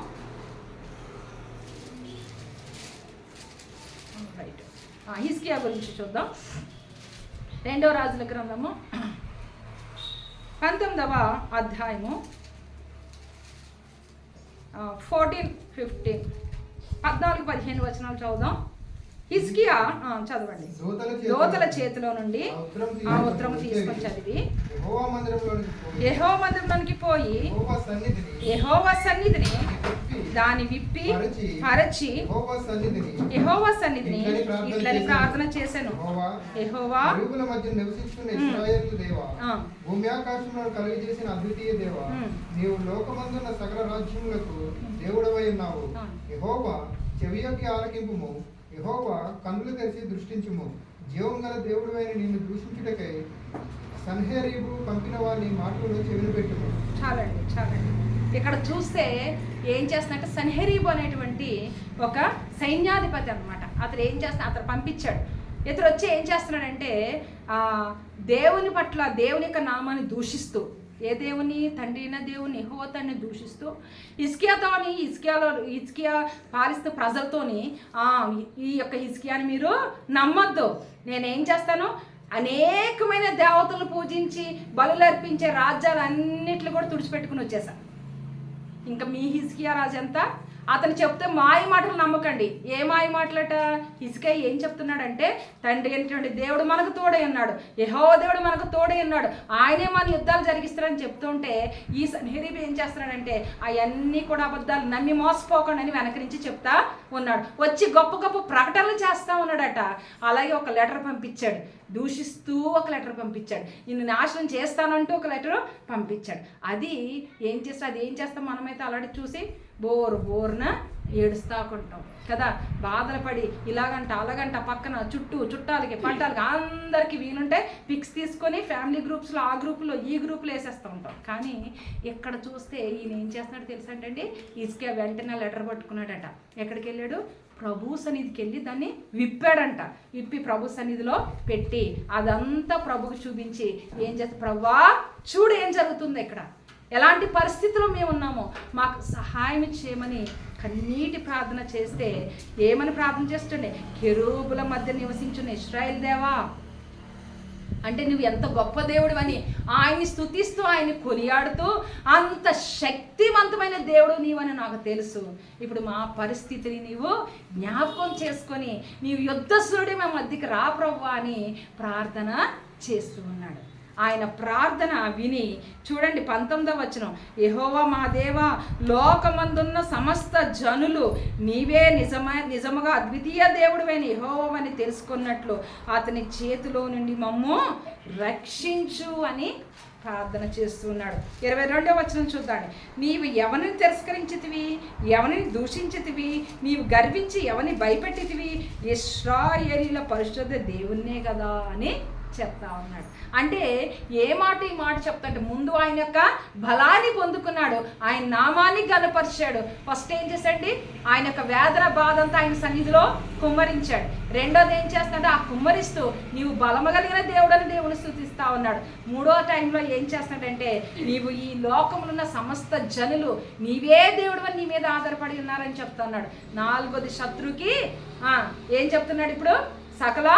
హిజ్కియా గురించి చూద్దాం. 2వ రాజుల గ్రంథము 19వ అధ్యాయము 14-15 14-15 వచనాలు చదువుదాం. హిజ్కియా చదవండి. దూతల చేతిలో నుండి ఆ ఉత్తరము తీసుకొని చదివి యెహోవా మందిరంలోనికి పోయి యెహోవా సన్నిధిని దాన్ని విప్పి పరచి యెహోవా సన్నిధిని ఇట్లని ప్రార్థన చేశాను. యెహోవా మధ్య నివసిస్తున్న ఇశ్రాయేలు దేవా, భూమి ఆకాశంలో కలుగజేసిన అద్వితీయ దేవా, నీవు లోకమందున్న సకల రాజ్యములకు దేవుడవై ఉన్నావు. యెహోవా చెవియొగ్గి ఆలకింపుము, యెహోవా కన్నులు తెరిచి దృష్టించుము. జీవం గల దేవుడైన నిన్ను దూషించుటకై సన్హెరీబు పంపిన వారిని మాటలు చెవిని పెట్టుము. చాలండి. ఇక్కడ చూస్తే ఏం చేస్తున్నట్టు సన్హెరీబు అనేటువంటి ఒక సైన్యాధిపతి అనమాట. అతను ఏం చేస్తున్నా, అతను పంపించాడు. ఇతను వచ్చి ఏం చేస్తున్నాడంటే దేవుని పట్ల, దేవుని యొక్క నామాన్ని దూషిస్తూ, ఏ దేవుని? తండ్రి అయిన దేవుని యెహోవా తండ్రిని దూషిస్తూ హిజ్కియా పాలిస్తూ ప్రజలతోని ఈ యొక్క హిజ్కియాని మీరు నమ్మొద్దు, నేనేం చేస్తాను, అనేకమైన దేవతలు పూజించి బలులు అర్పించే రాజ్యాలన్నిట్లు కూడా తుడిచిపెట్టుకుని వచ్చేసా. ఇంకా మీ హిజ్కియా రాజు ఎంత? అతను చెప్తే మాయ మాటలు నమ్మకండి. ఏ మాయ మాటలట? హిజ్కియా ఏం చెప్తున్నాడంటే, తండ్రి అయినటువంటి దేవుడు మనకు తోడై ఉన్నాడు, యెహోవా దేవుడు మనకు తోడై ఉన్నాడు, ఆయనే మన యుద్ధాలు జరిగిస్తారని చెప్తుంటే ఈ సన్హెరీబు ఏం చేస్తున్నాడంటే అవన్నీ కూడా అబద్ధాలు నమ్మి మోసపోకండి అని వెనక నుంచి చెప్తా ఉన్నాడు. వచ్చి గొప్ప గొప్ప ప్రకటనలు చేస్తూ ఉన్నాడట. అలాగే ఒక లెటర్ పంపించాడు, దూషిస్తూ ఒక లెటర్ పంపించాడు, నిన్ను నాశనం చేస్తానంటూ ఒక లెటర్ పంపించాడు. అది ఏం చేస్తాం మనమైతే అలాంటి చూసి బోరున ఏడుస్తాకుంటాం కదా, బాధలు పడి ఇలాగంట అలాగంట పక్కన చుట్టాలకి పట్టాలకి అందరికీ వీలుంటే పిక్స్ తీసుకొని ఫ్యామిలీ గ్రూప్స్లో ఆ గ్రూపులో ఈ గ్రూపులో వేసేస్తూ ఉంటాం. కానీ ఇక్కడ చూస్తే ఈయన ఏం చేస్తున్నాడు తెలుసా అండి? హిజ్కియా వెంటనే లెటర్ పట్టుకున్నాడట. ఎక్కడికి వెళ్ళాడు? ప్రభు సన్నిధికి వెళ్ళి దాన్ని విప్పాడంట. విప్పి ప్రభు సన్నిధిలో పెట్టి అదంతా ప్రభుకు చూపించి ఏం చేస్తా, ప్రభువా చూడు ఏం జరుగుతుంది, ఇక్కడ ఎలాంటి పరిస్థితుల్లో మేము ఉన్నామో మాకు సహాయం చేయమని కన్నీటి ప్రార్థన చేస్తే ఏమని ప్రార్థన చేస్తుండే? కెరూబుల మధ్య నివసించున్న ఇశ్రాయేలు దేవా, అంటే నువ్వు ఎంత గొప్ప దేవుడు అని ఆయన్ని స్తుతిస్తూ ఆయన్ని కొనియాడుతూ అంత శక్తివంతమైన దేవుడు నీవని నాకు తెలుసు. ఇప్పుడు మా పరిస్థితిని నీవు జ్ఞాపకం చేసుకొని నీవు యుద్ధశూరుడి మా మధ్యకి రా ప్రభువా అని ప్రార్థన చేస్తూ ఉన్నాడు. ఆయన ప్రార్థన విని చూడండి 19వ వచనం, యెహోవా మా దేవా, లోకమందున్న సమస్త జనులు నీవే నిజముగా అద్వితీయ దేవుడివైన యెహోవాని తెలుసుకున్నట్లు అతని చేతిలో నుండి మమ్ము రక్షించు అని ప్రార్థన చేస్తున్నాడు. 22వ వచనం చూద్దాం. నీవు ఎవరిని తిరస్కరించితివి, ఎవరిని దూషించితివి, నీవు గర్వించి ఎవరిని భయపెట్టితివి, ఇశ్రాయేలీయుల పరిశుద్ధ దేవుణ్ణే కదా అని చెప్తా ఉన్నాడు. అంటే ఏ మాట ఈ మాట చెప్తాంటే ముందు ఆయన యొక్క బలాన్ని పొందుకున్నాడు, ఆయన నామాన్ని గనపరిచాడు. ఫస్ట్ ఏం చేశాడు? ఆయన యొక్క వేదన బాధ అంతా ఆయన సన్నిధిలో కుమ్మరించాడు. రెండోది ఏం చేస్తాడంటే ఆ కుమ్మరిస్తూ నీవు బలము కలిగిన దేవుడని దేవుని స్తుతిస్తా ఉన్నాడు. మూడో టైంలో ఏం చేస్తాడంటే నీవు ఈ లోకములో ఉన్న సమస్త జనులు నీవే దేవుడు అని నీ మీద ఆధారపడి ఉన్నారని చెప్తున్నాడు. నాలుగోది శత్రుకి ఏం చెప్తున్నాడు? ఇప్పుడు సకల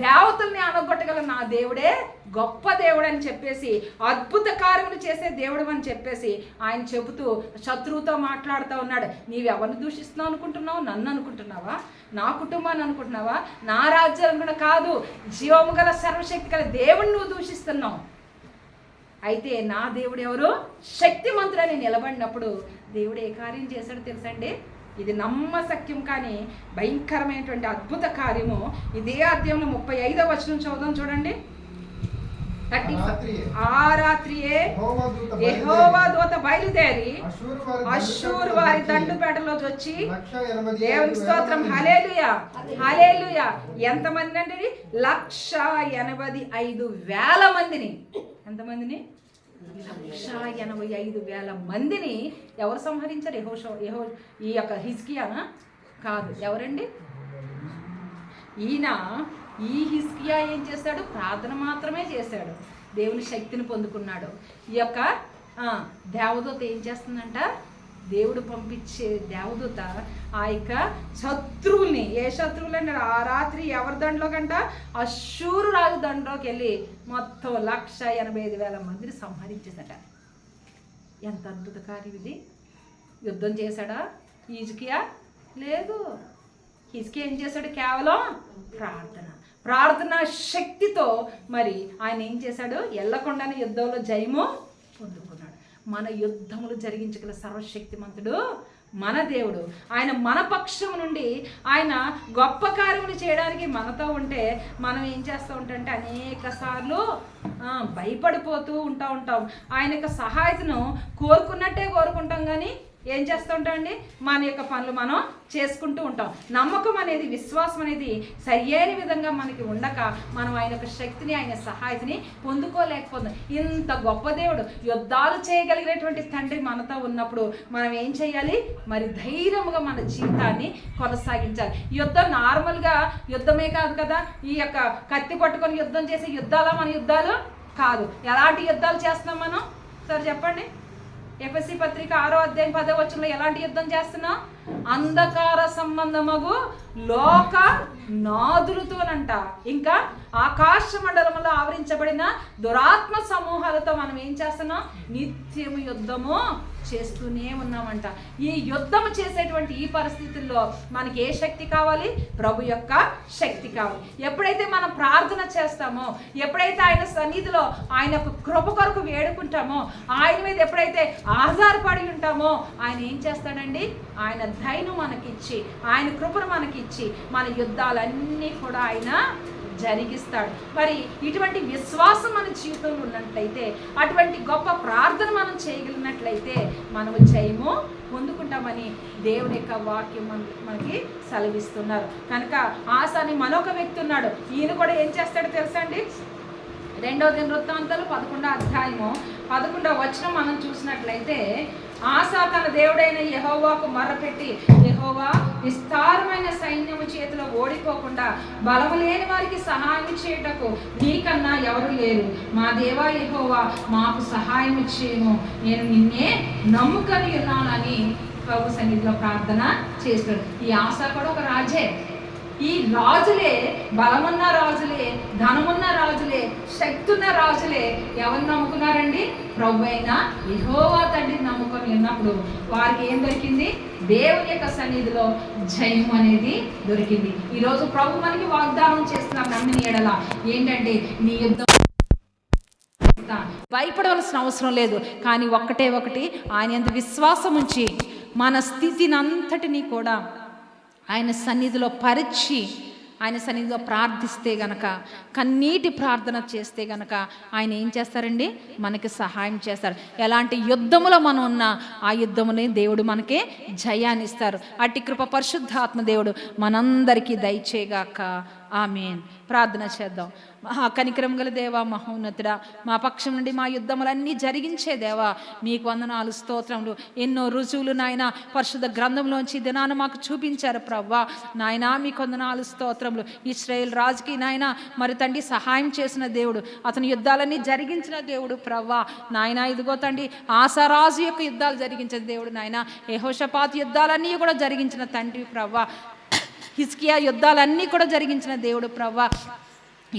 దేవతల్ని అనగొట్టగల నా దేవుడే గొప్ప దేవుడు అని చెప్పేసి, అద్భుత కార్యములు చేసే దేవుడు అని చెప్పేసి ఆయన చెబుతూ శత్రువుతో మాట్లాడుతూ ఉన్నాడు. నీవెవరిని దూషిస్తున్నావు అనుకుంటున్నావు? నన్ను అనుకుంటున్నావా? నా కుటుంబాన్ని అనుకుంటున్నావా? నా రాజ్యాలను కూడా కాదు, జీవము గల సర్వశక్తి గల దేవుడిని నువ్వు దూషిస్తున్నావు. అయితే నా దేవుడు ఎవరు? శక్తిమంతుడని నిలబడినప్పుడు దేవుడు ఏ కార్యం చేశాడో తెలుసండి? ఇది నమ్మశక్యం కానీ భయంకరమైనటువంటి అద్భుత కార్యము. ఇదే అధ్యాయంలో 35వ వచనం చదువుదాం చూడండి. ఆ రాత్రియే యెహోవా దూత బయలుదేరి అష్షూరు వారి దండుపేటలోకి వచ్చి, దేవునికి స్తోత్రం, హల్లెలూయా హల్లెలూయా. ఎంతమంది అంటే 185,000 మందిని, ఎంతమందిని? 185,000 మందిని ఎవరు సంహరించారు? ఈ యొక్క హిజ్కియానా? కాదు. ఎవరండి? ఈ హిజ్కియా ఏం చేశాడు? ప్రార్థన మాత్రమే చేశాడు, దేవుని శక్తిని పొందుకున్నాడు. ఈ యొక్క దేవదూత ఏం చేస్తుందంట? దేవుడు పంపించే దేవదూత ఆ యొక్క శత్రువుల్ని, ఏ శత్రువులు అంటే ఆ రాత్రి ఎవరి దండలో కంట? అష్షూరు రాజు దండలోకి వెళ్ళి మొత్తం 185,000 మందిని సంహరించేదట. ఎంత అద్భుత కార్యం ఇది! యుద్ధం చేశాడా హిజ్కియా? లేదు. హిజ్కియా ఏం చేశాడు? కేవలం ప్రార్థన శక్తితో మరి ఆయన ఏం చేశాడు? ఎల్లకుండానే యుద్ధంలో జయము పొందుకున్నాడు. మన యుద్ధములు జరిగించగల సర్వశక్తిమంతుడు మన దేవుడు. ఆయన మన పక్షం నుండి ఆయన గొప్ప కార్యములు చేయడానికి మనతో ఉంటే మనం ఏం చేస్తూ ఉంటామంటే అనేక సార్లు భయపడిపోతూ ఉంటాం. ఆయన యొక్క సహాయతను కోరుకున్నట్టే కోరుకుంటాం, కానీ ఏం చేస్తూ ఉంటామండి? మన యొక్క పనులు మనం చేసుకుంటూ ఉంటాం. నమ్మకం అనేది, విశ్వాసం అనేది సరియైన విధంగా మనకి ఉండక మనం ఆయన యొక్క శక్తిని, ఆయన సహాయతని పొందుకోలేకపోతున్నాం. ఇంత గొప్ప దేవుడు, యుద్ధాలు చేయగలిగినటువంటి తండ్రి మనతో ఉన్నప్పుడు మనం ఏం చేయాలి? మరి ధైర్యముగా మన జీవితాన్ని కొనసాగించాలి. యుద్ధం నార్మల్గా యుద్ధమే కాదు కదా. ఈ యొక్క కత్తి పట్టుకొని యుద్ధం చేసే యుద్ధాలా మన యుద్ధాలు? కాదు. ఎలాంటి యుద్ధాలు చేస్తున్నాం మనం? సరే చెప్పండి. ఎఫెసీ పత్రిక 6వ అధ్యాయం 10వ వచనంలో ఎలాంటి యుద్ధం చేస్తున్నాం? అంధకార సంబంధమగు లోక నాదులతోనంట, ఇంకా ఆకాశ మండలంలో ఆవరించబడిన దురాత్మ సమూహాలతో మనం ఏం చేస్తున్నాం? నిత్యము యుద్ధము చేస్తూనే ఉన్నామంట. ఈ యుద్ధము చేసేటువంటి ఈ పరిస్థితుల్లో మనకి ఏ శక్తి కావాలి? ప్రభు యొక్క శక్తి కావాలి. ఎప్పుడైతే మనం ప్రార్థన చేస్తామో, ఎప్పుడైతే ఆయన సన్నిధిలో ఆయన యొక్క కృప కొరకు వేడుకుంటామో, ఆయన మీద ఎప్పుడైతే ఆధారపడి ఉంటామో, ఆయన ఏం చేస్తాడండి? ఆయన దయను మనకిచ్చి, ఆయన కృపను మనకిచ్చి మన యుద్ధాలన్నీ కూడా ఆయన జరిగిస్తాడు. మరి ఇటువంటి విశ్వాసం మన జీవితంలో ఉన్నట్లయితే, అటువంటి గొప్ప ప్రార్థన మనం చేయగలిగినట్లయితే మనము జయము పొందుకుంటామని దేవుని యొక్క వాక్యం మనకి సెలవిస్తున్నారు. కనుక ఆస అని మరొక వ్యక్తి ఉన్నాడు. ఈయన కూడా ఏం చేస్తాడో తెలుసా అండి? 2వ దినవృత్తాంతాలు 11వ అధ్యాయము 11వ వచనం మనం చూసినట్లయితే, ఆసా తన దేవుడైన యెహోవాకు మొర్రపెట్టి, యెహోవా, విస్తారమైన సైన్యము చేతిలో ఓడిపోకుండా బలము లేని వారికి సహాయం చేయుటకు నీకన్నా ఎవరు లేరు. మా దేవా యెహోవా, మాకు సహాయం చేయము, నేను నిన్నే నమ్ముకొని ఉన్నానని ప్రభు సన్నిధిలో ప్రార్థన చేస్తాడు. ఈ ఆసా కూడా ఒక రాజే. ఈ రాజులే, బలమున్న రాజులే, ధనమున్న రాజులే, శక్తి ఉన్న రాజులే ఎవరిని నమ్ముకున్నారండి? ప్రభు అయిన యెహోవా తండ్రిని నమ్ముకొని ఉన్నప్పుడు వారికి ఏం దొరికింది? దేవుని యొక్క సన్నిధిలో జయం అనేది దొరికింది. ఈరోజు ప్రభు మనకి వాగ్దానం చేస్తున్నారు, నమ్మిన ఎడల ఏంటంటే నీ యుద్ధం భయపడవలసిన అవసరం లేదు. కానీ ఒకటి ఆయన ఎంత విశ్వాసం ఉంచి మన స్థితిని అంతటినీ కూడా ఆయన సన్నిధిలో పరిచి, ఆయన సన్నిధిలో ప్రార్థిస్తే గనక, కన్నీటి ప్రార్థన చేస్తే గనక ఆయన ఏం చేస్తారండి? మనకి సహాయం చేస్తారు. ఎలాంటి యుద్ధములో మనం ఉన్నా ఆ యుద్ధముని దేవుడు మనకి జయాన్ని ఇస్తారు. అట్టి కృప పరిశుద్ధాత్మ దేవుడు మనందరికీ దయచేయగాక. ఆమేన్. ప్రార్థన చేద్దాం. మహా కనికరం గల దేవా, మహోన్నతుడా, మా పక్షం నుండి మా యుద్ధములన్నీ జరిగించే దేవా, మీకు వందనాలు, స్తోత్రములు. ఎన్నో రుజువులు నాయన పరిశుద్ధ గ్రంథంలోంచి దినాన మాకు చూపించారు ప్రవ్వా. నాయన మీకు వందనాలు, స్తోత్రములు. ఇశ్రాయేల్ రాజుకి నాయన మరి తండ్రి సహాయం చేసిన దేవుడు, అతని యుద్ధాలన్నీ జరిగించిన దేవుడు ప్రవ్వా. నాయన ఇదిగో తండ్రి ఆసారాజు యొక్క యుద్ధాలు జరిగించిన దేవుడు నాయన. యెహోషాపాతు యుద్ధాలన్నీ కూడా జరిగించిన తండ్రి ప్రవ్వా. హిజ్కియా యుద్ధాలన్నీ కూడా జరిగించిన దేవుడు ప్రవ్వా.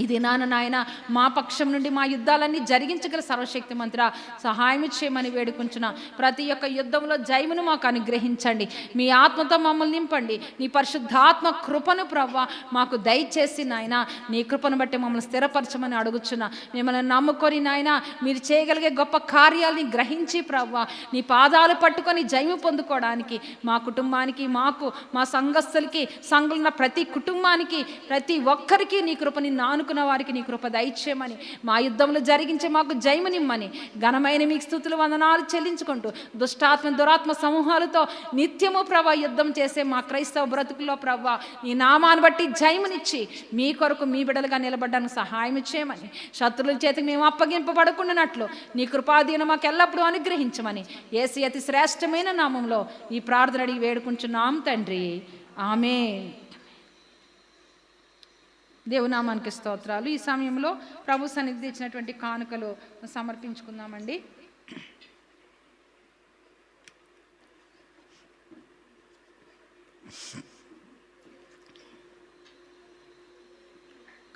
ఇది నాయన మా పక్షం నుండి మా యుద్ధాలన్నీ జరిగించగల సర్వశక్తి మంత్ర సహాయం చేయమని వేడుకుంటున్నా. ప్రతి ఒక్క యుద్ధంలో జయమును మాకు అనుగ్రహించండి. మీ ఆత్మతో మమ్మల్ని నింపండి. నీ పరిశుద్ధాత్మ కృపను ప్రవ్వ మాకు దయచేసి నాయన నీ కృపను బట్టి మమ్మల్ని స్థిరపరచమని అడుగుచున్నా. మిమ్మల్ని నమ్ముకొని నాయన మీరు చేయగలిగే గొప్ప కార్యాలని గ్రహించి ప్రవ్వ నీ పాదాలు పట్టుకొని జయము పొందుకోవడానికి మా కుటుంబానికి, మాకు, మా సంఘస్థులకి, సంఘులున్న ప్రతి కుటుంబానికి, ప్రతి ఒక్కరికి నీ కృపని అనుకున్న వారికి నీ కృప దయచేయమని, మా యుద్ధంలో జరిగించే మాకు జయమునిమ్మని ఘనమైన మీకు స్తుతులు వందనాలు చెల్లించుకుంటూ దుష్టాత్మ దురాత్మ సమూహాలతో నిత్యము ప్రభ యుద్ధం చేసే మా క్రైస్తవ బ్రతుకుల్లో ప్రభ నీ నామాన్ని బట్టి జయమునిచ్చి మీ కొరకు మీ బిడ్డలుగా నిలబడ్డానికి సహాయం చేయమని, శత్రువుల చేతికి మేము అప్పగింపబడకుండానట్లు నీ కృపాదీన మాకు ఎల్లప్పుడూ అనుగ్రహించమని యేసు అతి శ్రేష్టమైన నామంలో ఈ ప్రార్థన అడిగి వేడుకుంటున్నాం తండ్రి. ఆమేన్. దేవునామానికి స్తోత్రాలు. ఈ సమయంలో ప్రభు సన్నిధి ఇచ్చినటువంటి కానుకలు సమర్పించుకుందామండి.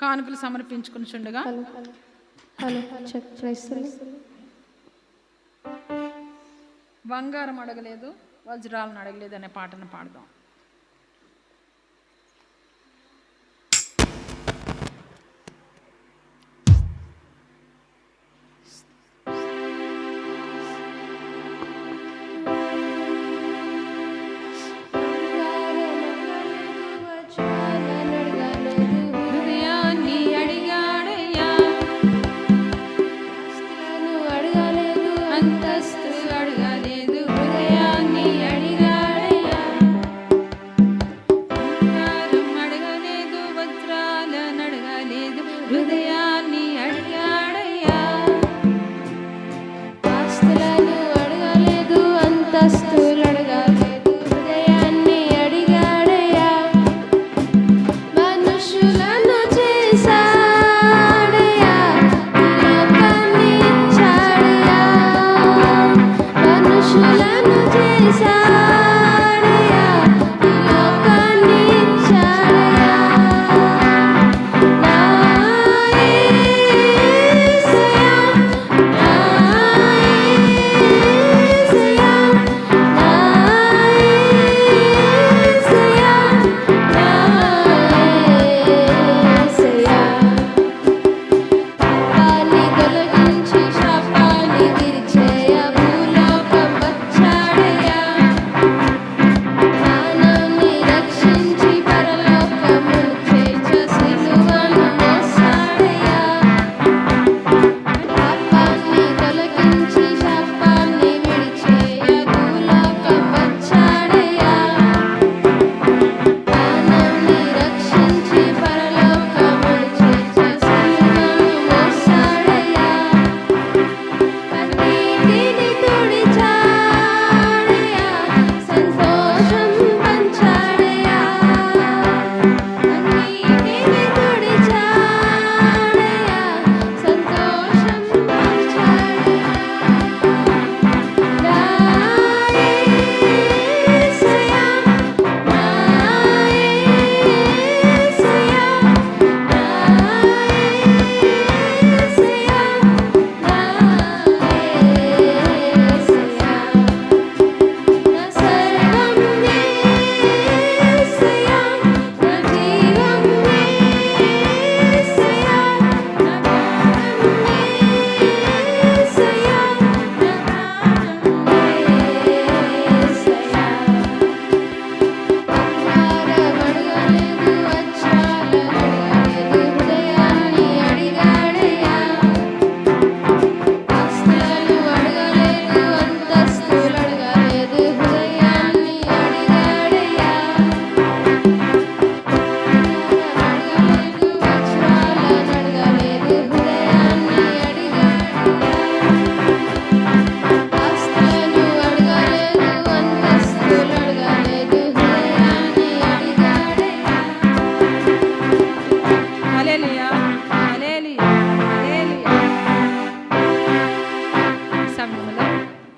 కానుకలు సమర్పించుకునిచుండగా బంగారం అడగలేదు, వజ్రాలను అడగలేదు అనే పాటను పాడదాం.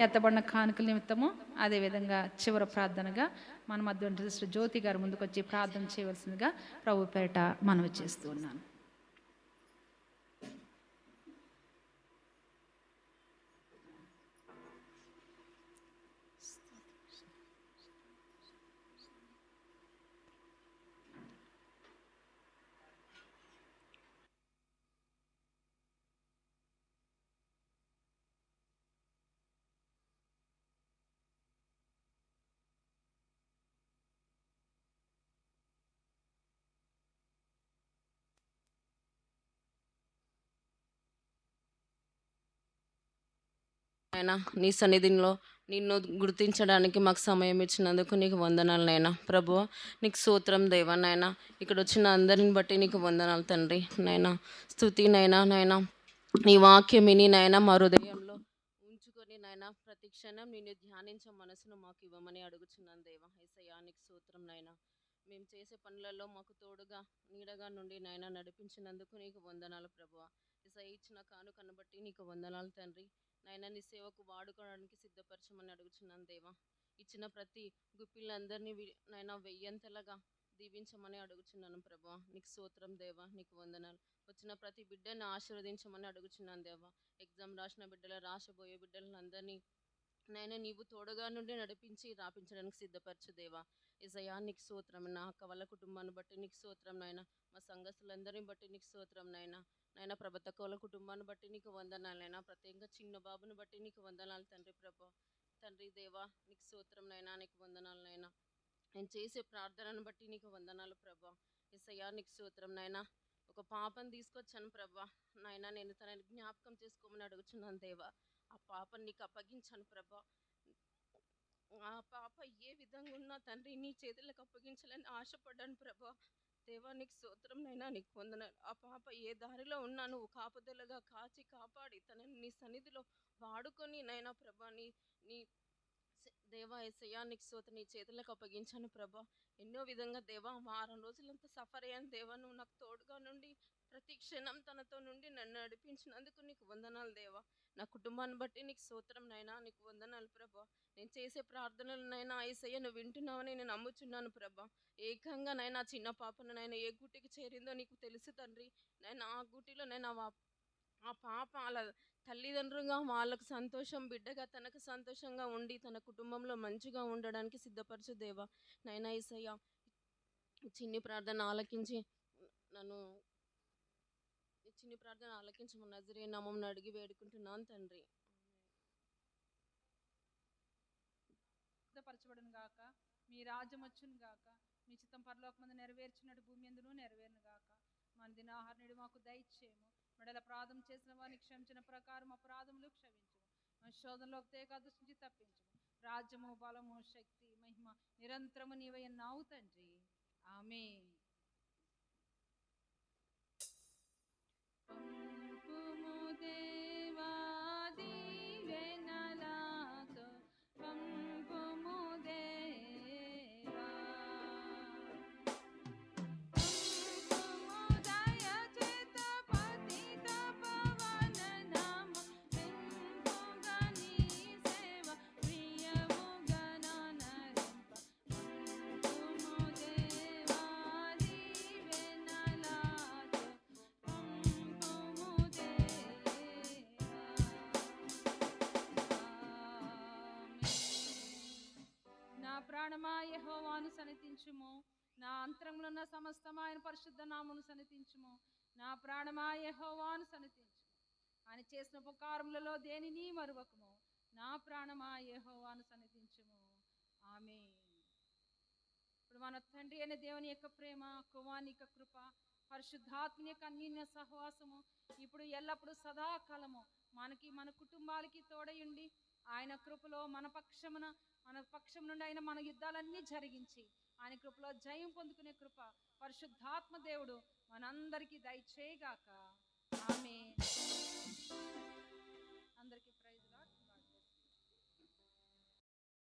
ఎత్తబడిన కానుకల నిమిత్తము, అదేవిధంగా చివరి ప్రార్థనగా మన మధ్య సిస్టర్ జ్యోతి గారు ముందుకు వచ్చి ప్రార్థన చేయవలసిందిగా ప్రభు పేరిట మనవి చేస్తూ ఉన్నాను. నాయనా నీ సన్నిధిలో నిన్ను గుర్తించడానికి మాకు సమయం ఇచ్చినందుకు నీకు వందనాలు నాయనా. ప్రభువా నీకు స్తోత్రం దేవా. నాయనా ఇక్కడ వచ్చిన అందరిని బట్టి నీకు వందనాలు తండ్రి. నాయనా స్తుతి నాయనా నీ వాక్యం విని నాయనా మా హృదయంలో ఉంచుకొని నాయనా ప్రతి క్షణం నిన్ను ధ్యానించే మనసును మాకు ఇవ్వమని అడుగుచున్నాను దేవా. యేసయ్యా నీకు స్తోత్రం నాయనా. మేము చేసే పనులలో మాకు తోడుగా నీడగా నుండి నాయనా నడిపించినందుకు నీకు వందనాలు ప్రభువా. యేసయ్య ఇచ్చిన కానుకను బట్టి నీకు వందనాలు తండ్రి. నాయనా నీ సేవకు వాడుకోవడానికి సిద్ధపరచమని అడుగుచున్నాను దేవా. ఇచ్చిన ప్రతి గుప్పిళ్ళందరినీ నాయనా వెయ్యంతలుగా దీవించమని అడుగుచున్నాను ప్రభా. నీకు స్తోత్రం దేవా. నీకు వందనాలు. వచ్చిన ప్రతి బిడ్డని ఆశీర్వదించమని అడుగుచున్నాను దేవా. ఎగ్జామ్ రాసిన బిడ్డలు, రాసబోయే బిడ్డలందరినీ నైనా నీవు తోడుగా నుండి నడిపించి రాపించడానికి సిద్ధపరచు దేవా. యేసయ్యా నీకు స్తోత్రం. నా అక్క వాళ్ళ కుటుంబాన్ని బట్టి నీకు స్తోత్రం నాయన. మా సంఘస్థులందరినీ బట్టి నీకు స్తోత్రం నాయన. నాయన ప్రభతక్క వాళ్ళ కుటుంబాన్ని బట్టి నీకు వందనాలైనా. ప్రత్యేకంగా చిన్న బాబుని బట్టి నీకు వందనాలు తండ్రి. ప్రభా తండ్రి దేవా నీకు స్తోత్రం నైనా. నీకు వందనాలు నైనా. నేను చేసే ప్రార్థనను బట్టి నీకు వందనాలు ప్రభా. యేసయ్యా నీకు స్తోత్రం నాయనా. ఒక పాపను తీసుకొచ్చాను ప్రభా. నాయన నేను తనని జ్ఞాపకం చేసుకోమని అడుగుచున్నాను దేవా. ఆ పాపని నీకు అప్పగించాను ప్రభా. ఆ పాప ఏ విధంగా ఉన్నా తండ్రి నీ చేతులకు అప్పగించాలని ఆశపడ్డాను ప్రభా. దేవా నీకు స్తోత్రం నైనా. నీకు వందనాలు. ఆ పాప ఏ దారిలో ఉన్నా నువ్వు కాపుదలగా కాచి కాపాడి తనని నీ సన్నిధిలో వాడుకొని నైనా ప్రభా నీ నీ దేవా యేసయ్యా నీకు స్తోత్రం. నీ చేతులకు అప్పగించాను ప్రభా. ఎన్నో విధంగా దేవా వారం రోజులంతా సఫర్ అయ్యాను దేవా. నువ్వు నాకు తోడుగా నుండి ప్రతి క్షణం తనతో నుండి నన్ను నడిపించినందుకు నీకు వందనాలు దేవా. నా కుటుంబాన్ని బట్టి నీకు స్తోత్రం నైనా. నీకు వందనాలు ప్రభా. నేను చేసే ప్రార్థనలు నైనా యేసయ్య నువ్వు వింటున్నావని నేను నమ్ముచున్నాను ప్రభా. ఏకంగా నైనా చిన్న పాపను నైనా ఏ గుటికి చేరిందో నీకు తెలుసు తండ్రి. నేను ఆ గుటిలో నేను ఆ పాప అలా తల్లిదండ్రులుగా వాళ్ళకు సంతోషం, బిడ్డగా తనకు సంతోషంగా ఉండి తన కుటుంబంలో మంచిగా ఉండడానికి సిద్ధపరచు దేవా. నైనా యేసయ్య చిన్ని ప్రార్థన ఆలకించి నన్ను చిన్ని ప్రార్థన ఆలకించమని నజరేయుని నామమున అడిగి వేడుకుంటున్నాను తండ్రి. సిద్ధపరచబడును గాక. మీ రాజ్యం వచ్చును గాక. మీ చిత్తం పరలోకమందు నెరవేర్చినట్టు భూమి యందును నెరవేరును గాక. మన దినాహారమును మాకు దయచేయము. మెడల అపరాధం చేసిన వారిని క్షమించిన ప్రకారం అపరాధములు క్షమించము. మన శోధనలోకి తేక దృష్టి తప్పించము. రాజ్యము, బలము, శక్తి, మహిమ నిరంతరము నీవై ఉన్నావు తండ్రి. ఆమేన్. పంపుము దేవా దీవెనలతో, పంపుము దేవా. పంపుము దయచేత పతిత పవన నామ, పెంపుగా నీ సేవ ప్రియముగా ననరింప. పంపుము దేవా దీవెనలతో, పంపుము దేవా. నా ప్రాణమా యెహోవాను సన్నిధించుము. నా అంతరంలో ఉన్న సమస్తము ఆయన పరిశుద్ధ నామమును సన్నిధించుము. నా ప్రాణమా యెహోవాను సన్నిధించుము. ఆయన చేసిన ఉపకారములలో దేనిని మరువకము. నా ప్రాణమా యెహోవాను సన్నిధించుము. ఆమేన్. ఇప్పుడు మన తండ్రి అయిన దేవుని యొక్క ప్రేమ, కుమారుని యొక్క కృప, పరిశుద్ధాత్మని యొక్క అన్యోన్య సహవాసము ఇప్పుడు ఎల్లప్పుడూ సదాకాలము మనకి మన కుటుంబాలకి తోడయుండి ఆయన కృపలో మన పక్షం నుండి ఆయన మన యుద్ధాలన్నీ జరిగించి ఆయన కృపలో జయం పొందుకునే కృప పరిశుద్ధాత్మ దేవుడు మనందరికీ దయచేయగాక.